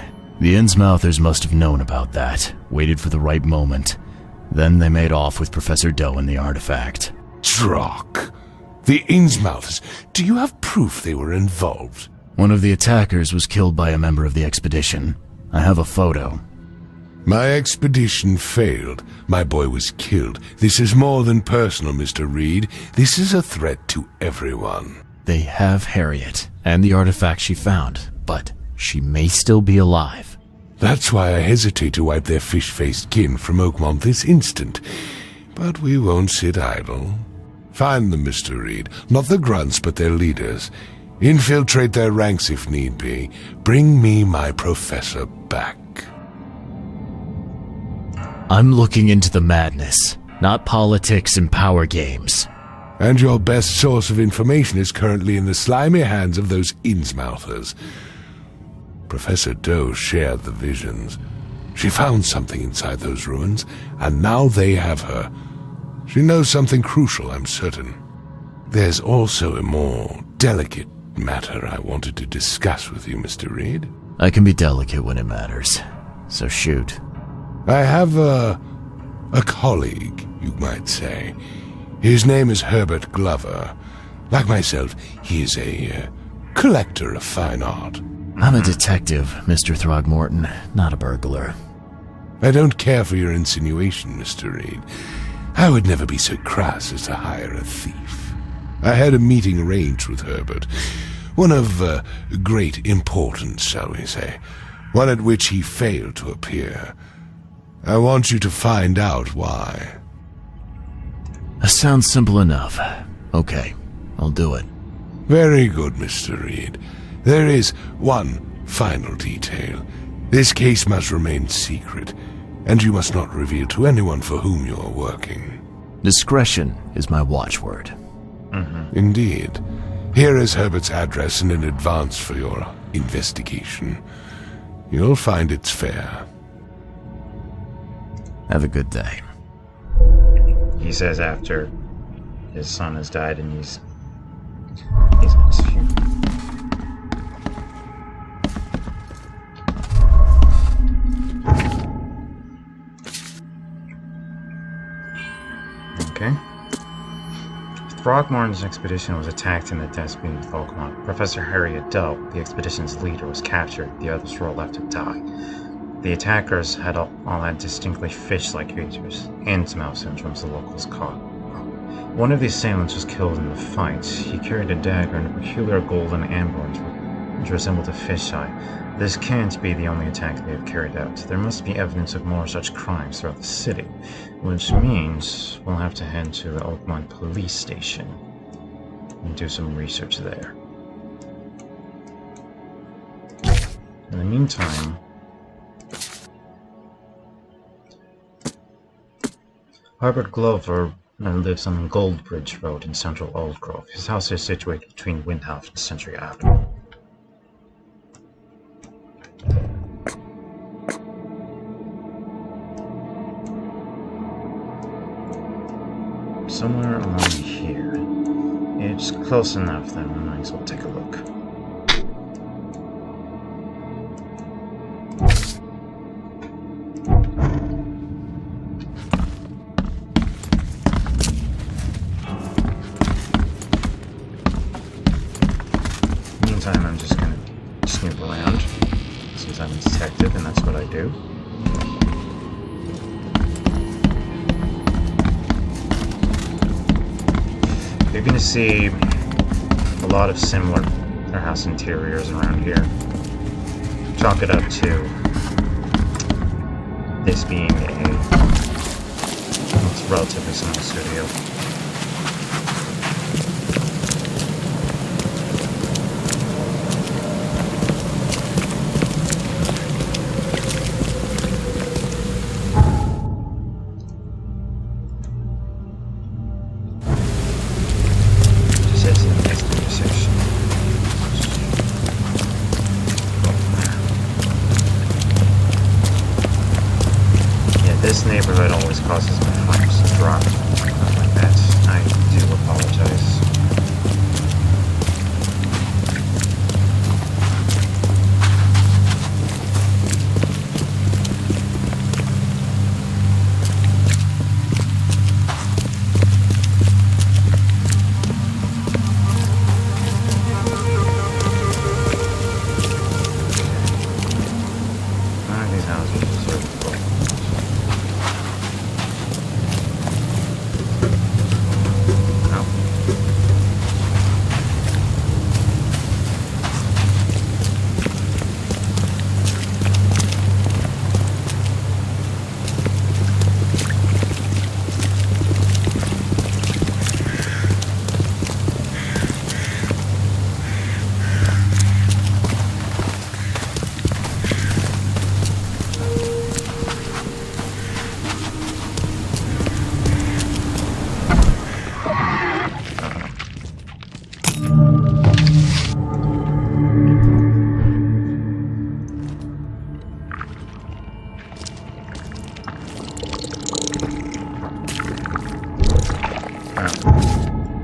The Innsmouthers must have known about that, waited for the right moment. Then they made off with Professor Doe and the artifact. Drock! The Innsmouthers! Do you have proof they were involved? One of the attackers was killed by a member of the expedition. I have a photo. My expedition failed. My boy was killed. This is more than personal, Mr. Reed. This is a threat to everyone. They have Harriet and the artifact she found, but she may still be alive. That's why I hesitate to wipe their fish-faced kin from Oakmont this instant. But we won't sit idle. Find them, Mr. Reed. Not the grunts, but their leaders. Infiltrate their ranks if need be. Bring me my professor back. I'm looking into the madness, not politics and power games. And your best source of information is currently in the slimy hands of those Innsmouthers. Professor Doe shared the visions. She found something inside those ruins, and now they have her. She knows something crucial, I'm certain. There's also a more delicate matter I wanted to discuss with you, Mr. Reed. I can be delicate when it matters, so shoot. I have a colleague, you might say. His name is Herbert Glover. Like myself, he is a collector of fine art. I'm a detective, Mr. Throgmorton, not a burglar. I don't care for your insinuation, Mr. Reed. I would never be so crass as to hire a thief. I had a meeting arranged with Herbert, one of great importance, shall we say, one at which he failed to appear. I want you to find out why. That sounds simple enough. Okay, I'll do it. Very good, Mr. Reed. There is one final detail. This case must remain secret, and you must not reveal to anyone for whom you are working. Discretion is my watchword. Indeed. Here is Herbert's address and an advance for your investigation. You'll find it's fair. Have a good day. He says after his son has died and he's at his funeral. Okay. Throgmorton's expedition was attacked in the depths beneath Oakmont. Professor Harriet Doe, the expedition's leader, was captured. The others were left to die. The attackers had all had distinctly fish-like features. Innsmouth syndromes the locals caught. One of the assailants was killed in the fight. He carried a dagger and a peculiar golden amber which resembled a fisheye. This can't be the only attack they have carried out. There must be evidence of more such crimes throughout the city, which means we'll have to head to the Oakmont police station and do some research there. In the meantime, Herbert Glover and lives on Goldbridge Road in central Oldgrove. His house is situated between Windhouse and Century Avenue. Somewhere along here. It's close enough that we might as well take a look. Meantime, I'm just gonna snoop around, since I'm a detective, and that's what I do. You're gonna see a lot of similar house interiors around here. Chalk it up to this being a relatively small studio. This neighborhood always causes my frames to drop like that. I do apologize. These houses deserve to go.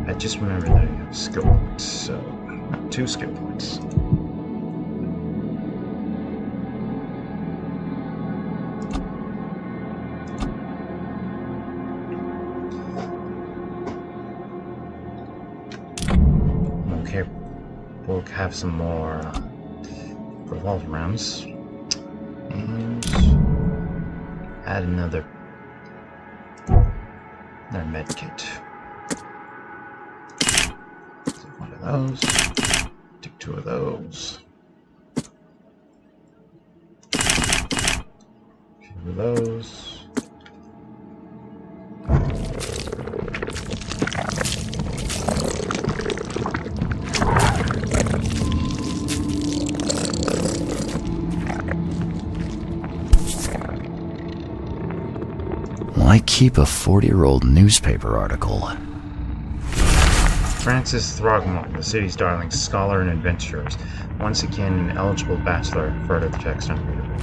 I just remembered that I have skill points, so 2 skill points. Okay, we'll have some more revolver rounds and add another med kit. One of those. Take 2 of those. 2 of those. Why keep a 40-year-old newspaper article? Francis Throgmorton, the city's darling scholar and adventurer, once again an eligible bachelor, further the text unreadable.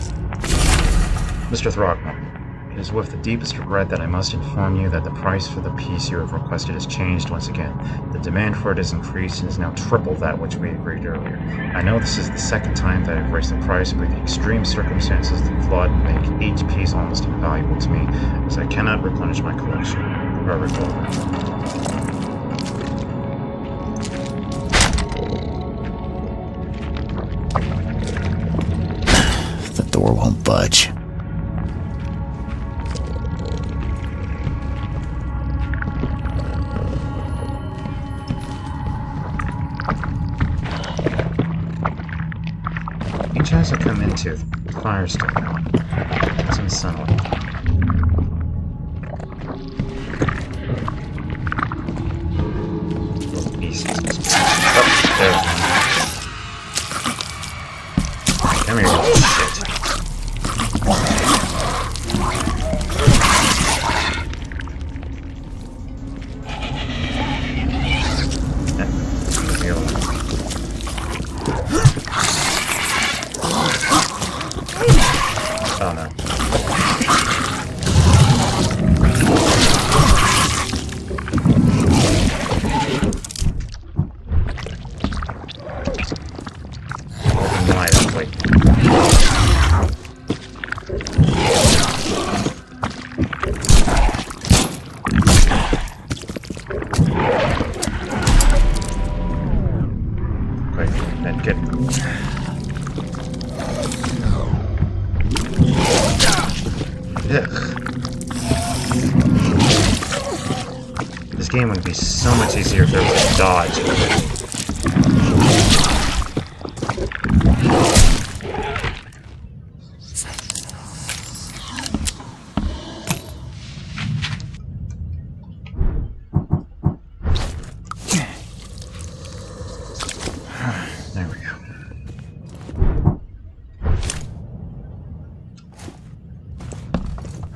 Mr. Throgmorton, it is with the deepest regret that I must inform you that the price for the piece you have requested has changed once again. The demand for it has increased and is now triple that which we agreed earlier. I know this is the second time that I've raised the price, but the extreme circumstances of the flood make each piece almost invaluable to me, as I cannot replenish my collection. The door won't budge. Each house I come into, the fire's still going. It's in sunlight. Little beasts. Oh, there's one. Come here, little shit. Ugh. This game would be so much easier if there was a dodge. There we go.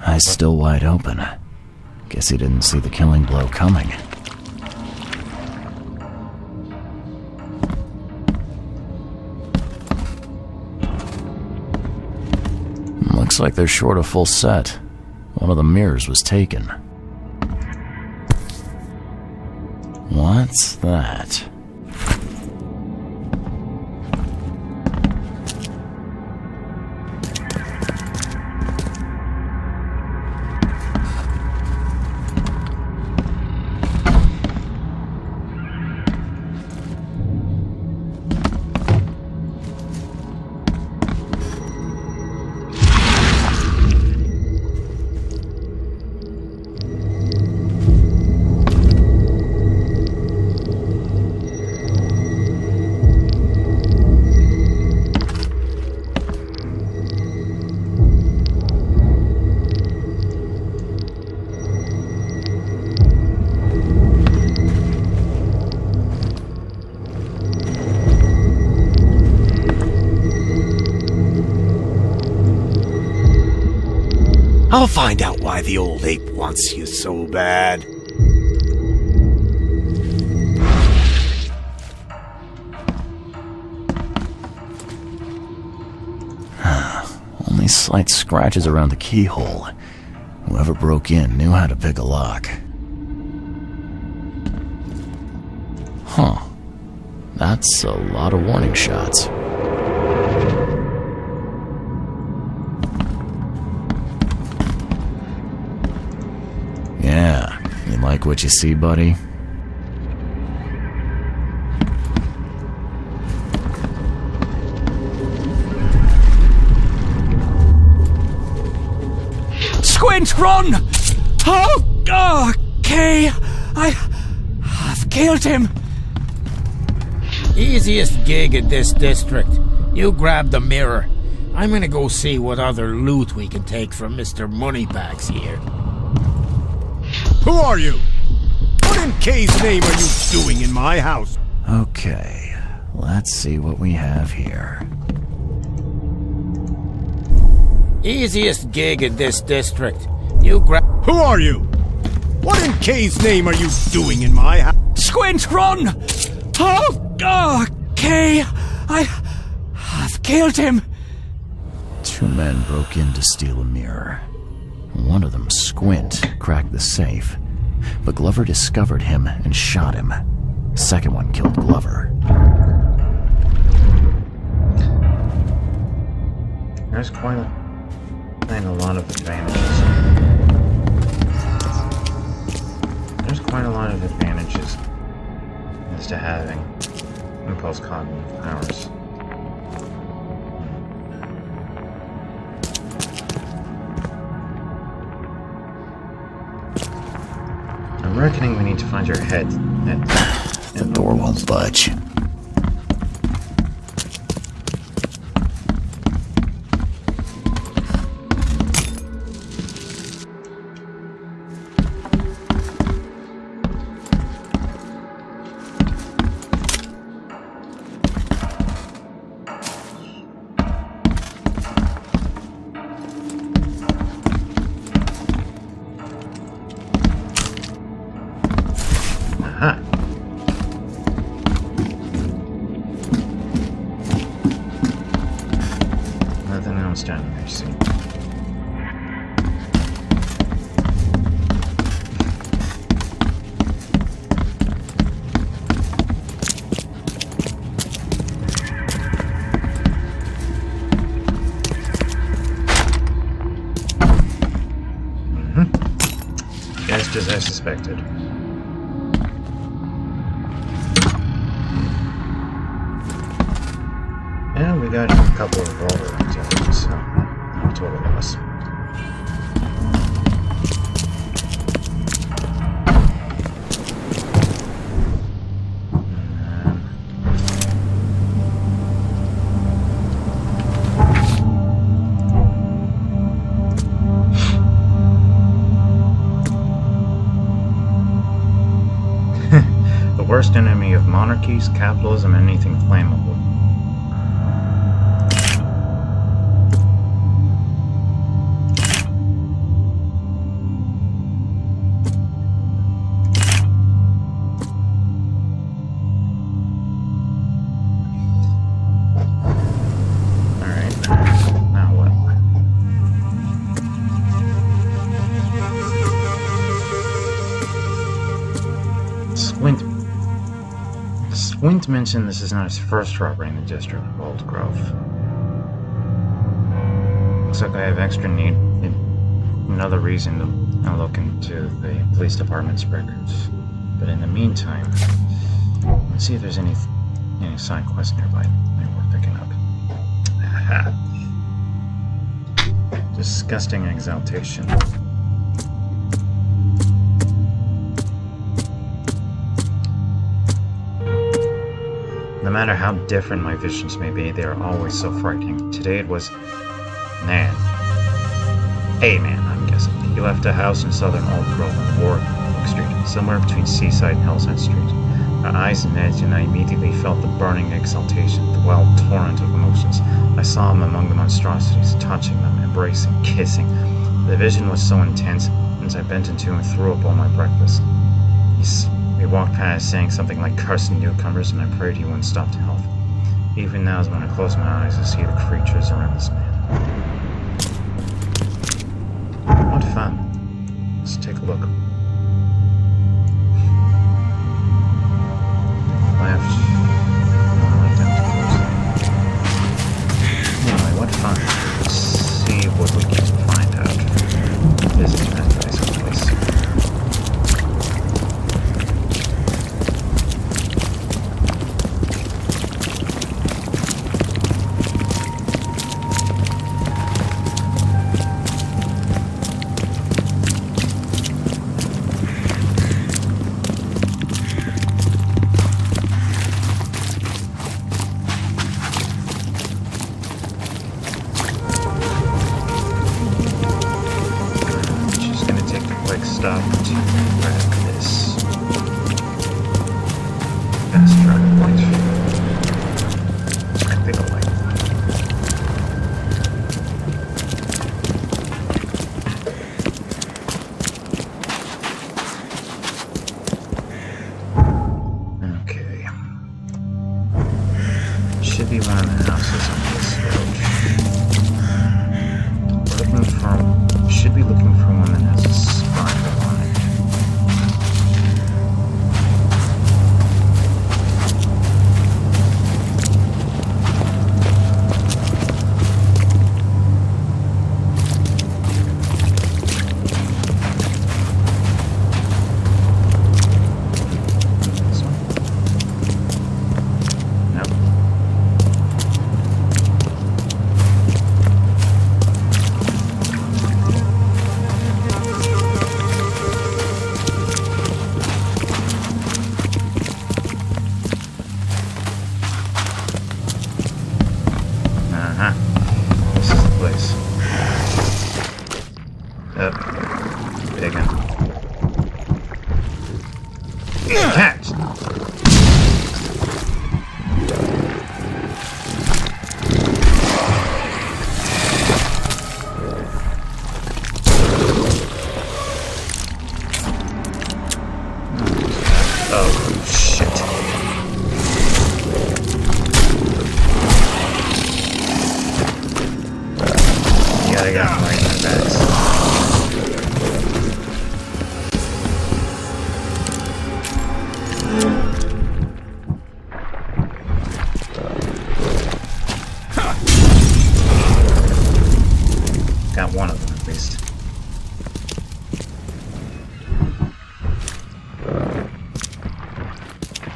Eyes still wide open. Guess he didn't see the killing blow coming. Looks like they're short a full set. One of the mirrors was taken. What's that? I'll find out why the old ape wants you so bad. Only slight scratches around the keyhole. Whoever broke in knew how to pick a lock. Huh. That's a lot of warning shots. Yeah, you like what you see, buddy? Squint, run! Oh, okay. I've killed him. Easiest gig in this district. You grab the mirror. I'm gonna go see what other loot we can take from Mr. Moneybags here. Who are you? What in K's name are you doing in my house? Okay, let's see what we have here. Easiest gig in this district. You grab... Who are you? What in K's name are you doing in my house? Squint, run! Oh, okay. I've killed him. Two men broke in to steal a mirror. One of them, Squint, cracked the safe, but Glover discovered him and shot him. Second one killed Glover. There's quite a lot of advantages. There's quite a lot of advantages as to having impulse cognitive powers. I'm reckoning we need to find your head. The door won't budge. Nothing else down there, see? Just as I suspected. And we got a couple of revolver rounds out of it, so not a total loss. worst enemy of monarchies, capitalism, and anything flammable. Squint mentioned this is not his first robbery in the district of Old Grove. Looks like I have extra need, another reason to look into the police department's records. But in the meantime, let's see if there's any side quests nearby maybe worth picking up. Aha. Disgusting exaltation. No matter how different my visions may be, they are always so frightening. Today it was... Man. A man, I'm guessing. He left a house in southern Old Grove on Warwick Street, somewhere between Seaside and Hillside Street. Our eyes met, and I immediately felt the burning exaltation, the wild torrent of emotions. I saw him among the monstrosities, touching them, embracing, kissing. The vision was so intense, as I bent into and threw up all my breakfast. We walked past saying something like cursing newcomers, and I prayed he wouldn't stop to help. Even now, when I close my eyes, I see the creatures around this man. What fun. Let's take a look. Left. Right down to close. Anyway, what fun. Let's see what we can find out. This is a nice place.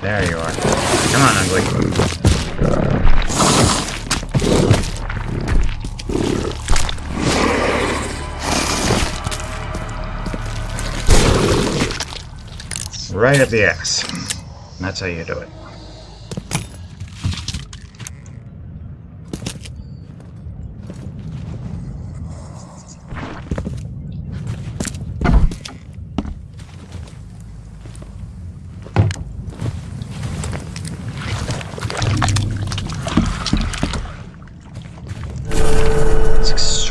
There you are. Come on, ugly. Right at the ass. That's how you do it.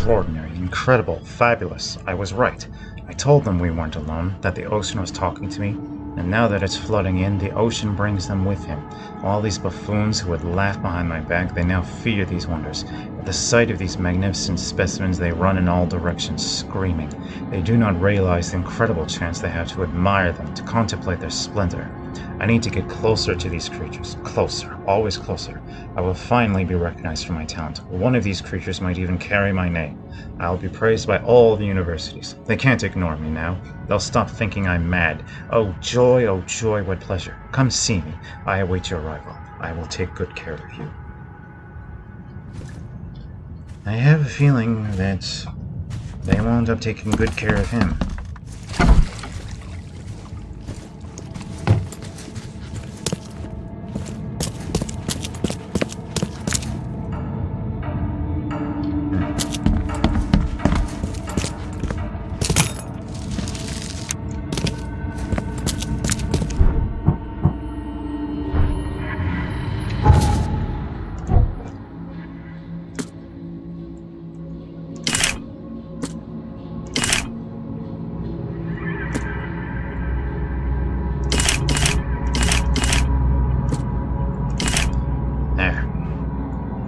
extraordinary, incredible, fabulous. I was right. I told them we weren't alone, that the ocean was talking to me, and now that it's flooding in, the ocean brings them with him. All these buffoons who would laugh behind my back, they now fear these wonders. At the sight of these magnificent specimens, they run in all directions, screaming. They do not realize the incredible chance they have to admire them, to contemplate their splendor. I need to get closer to these creatures. Closer. Always closer. I will finally be recognized for my talent. One of these creatures might even carry my name. I'll be praised by all the universities. They can't ignore me now. They'll stop thinking I'm mad. Oh joy, what pleasure. Come see me. I await your arrival. I will take good care of you. I have a feeling that they will end up taking good care of him.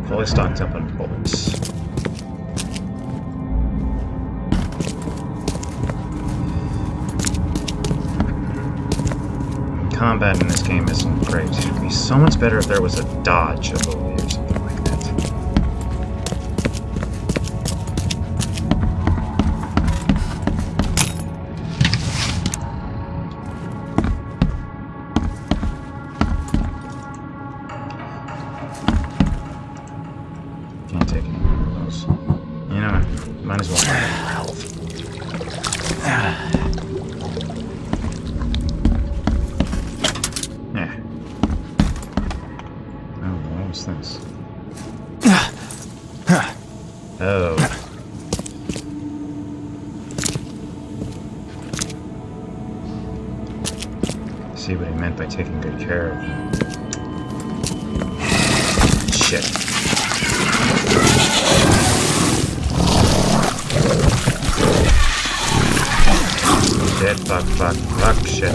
Fully stocked up on bullets. Combat in this game isn't great. It'd be so much better if there was a dodge ability or something like that. Can't take any more of those. You know what? Might as well run out of health. Yeah. Oh, what was this? Oh. See what he meant by taking good care of him. Shit. Shit, fuck, shit.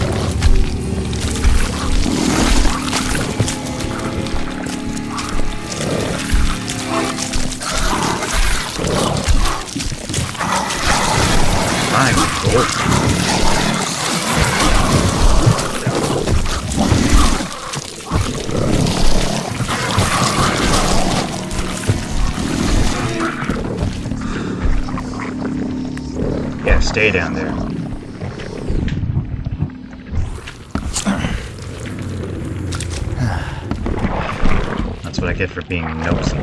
My God. Yeah, stay down there. That's what I get for being nosy.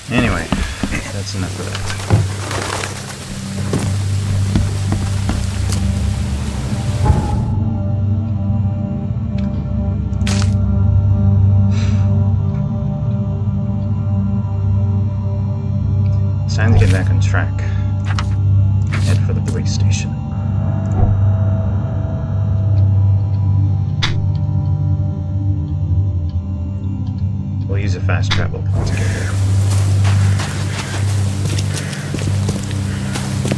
Anyway, that's enough of that. It's time to get back on track. Head for the police station. We'll use a fast travel point to get there.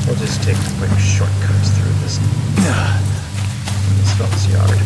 We'll just take quick shortcuts through this fellow's yard.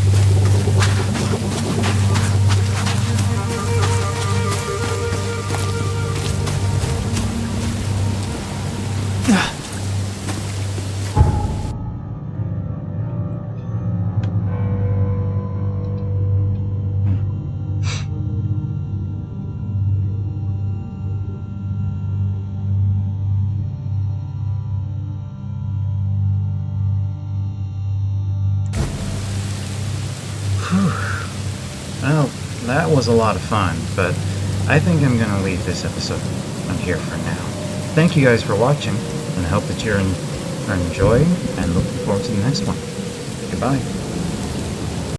Well, that was a lot of fun, but I think I'm going to leave this episode on here for now. Thank you guys for watching, and I hope that you're enjoying and looking forward to the next one. Goodbye.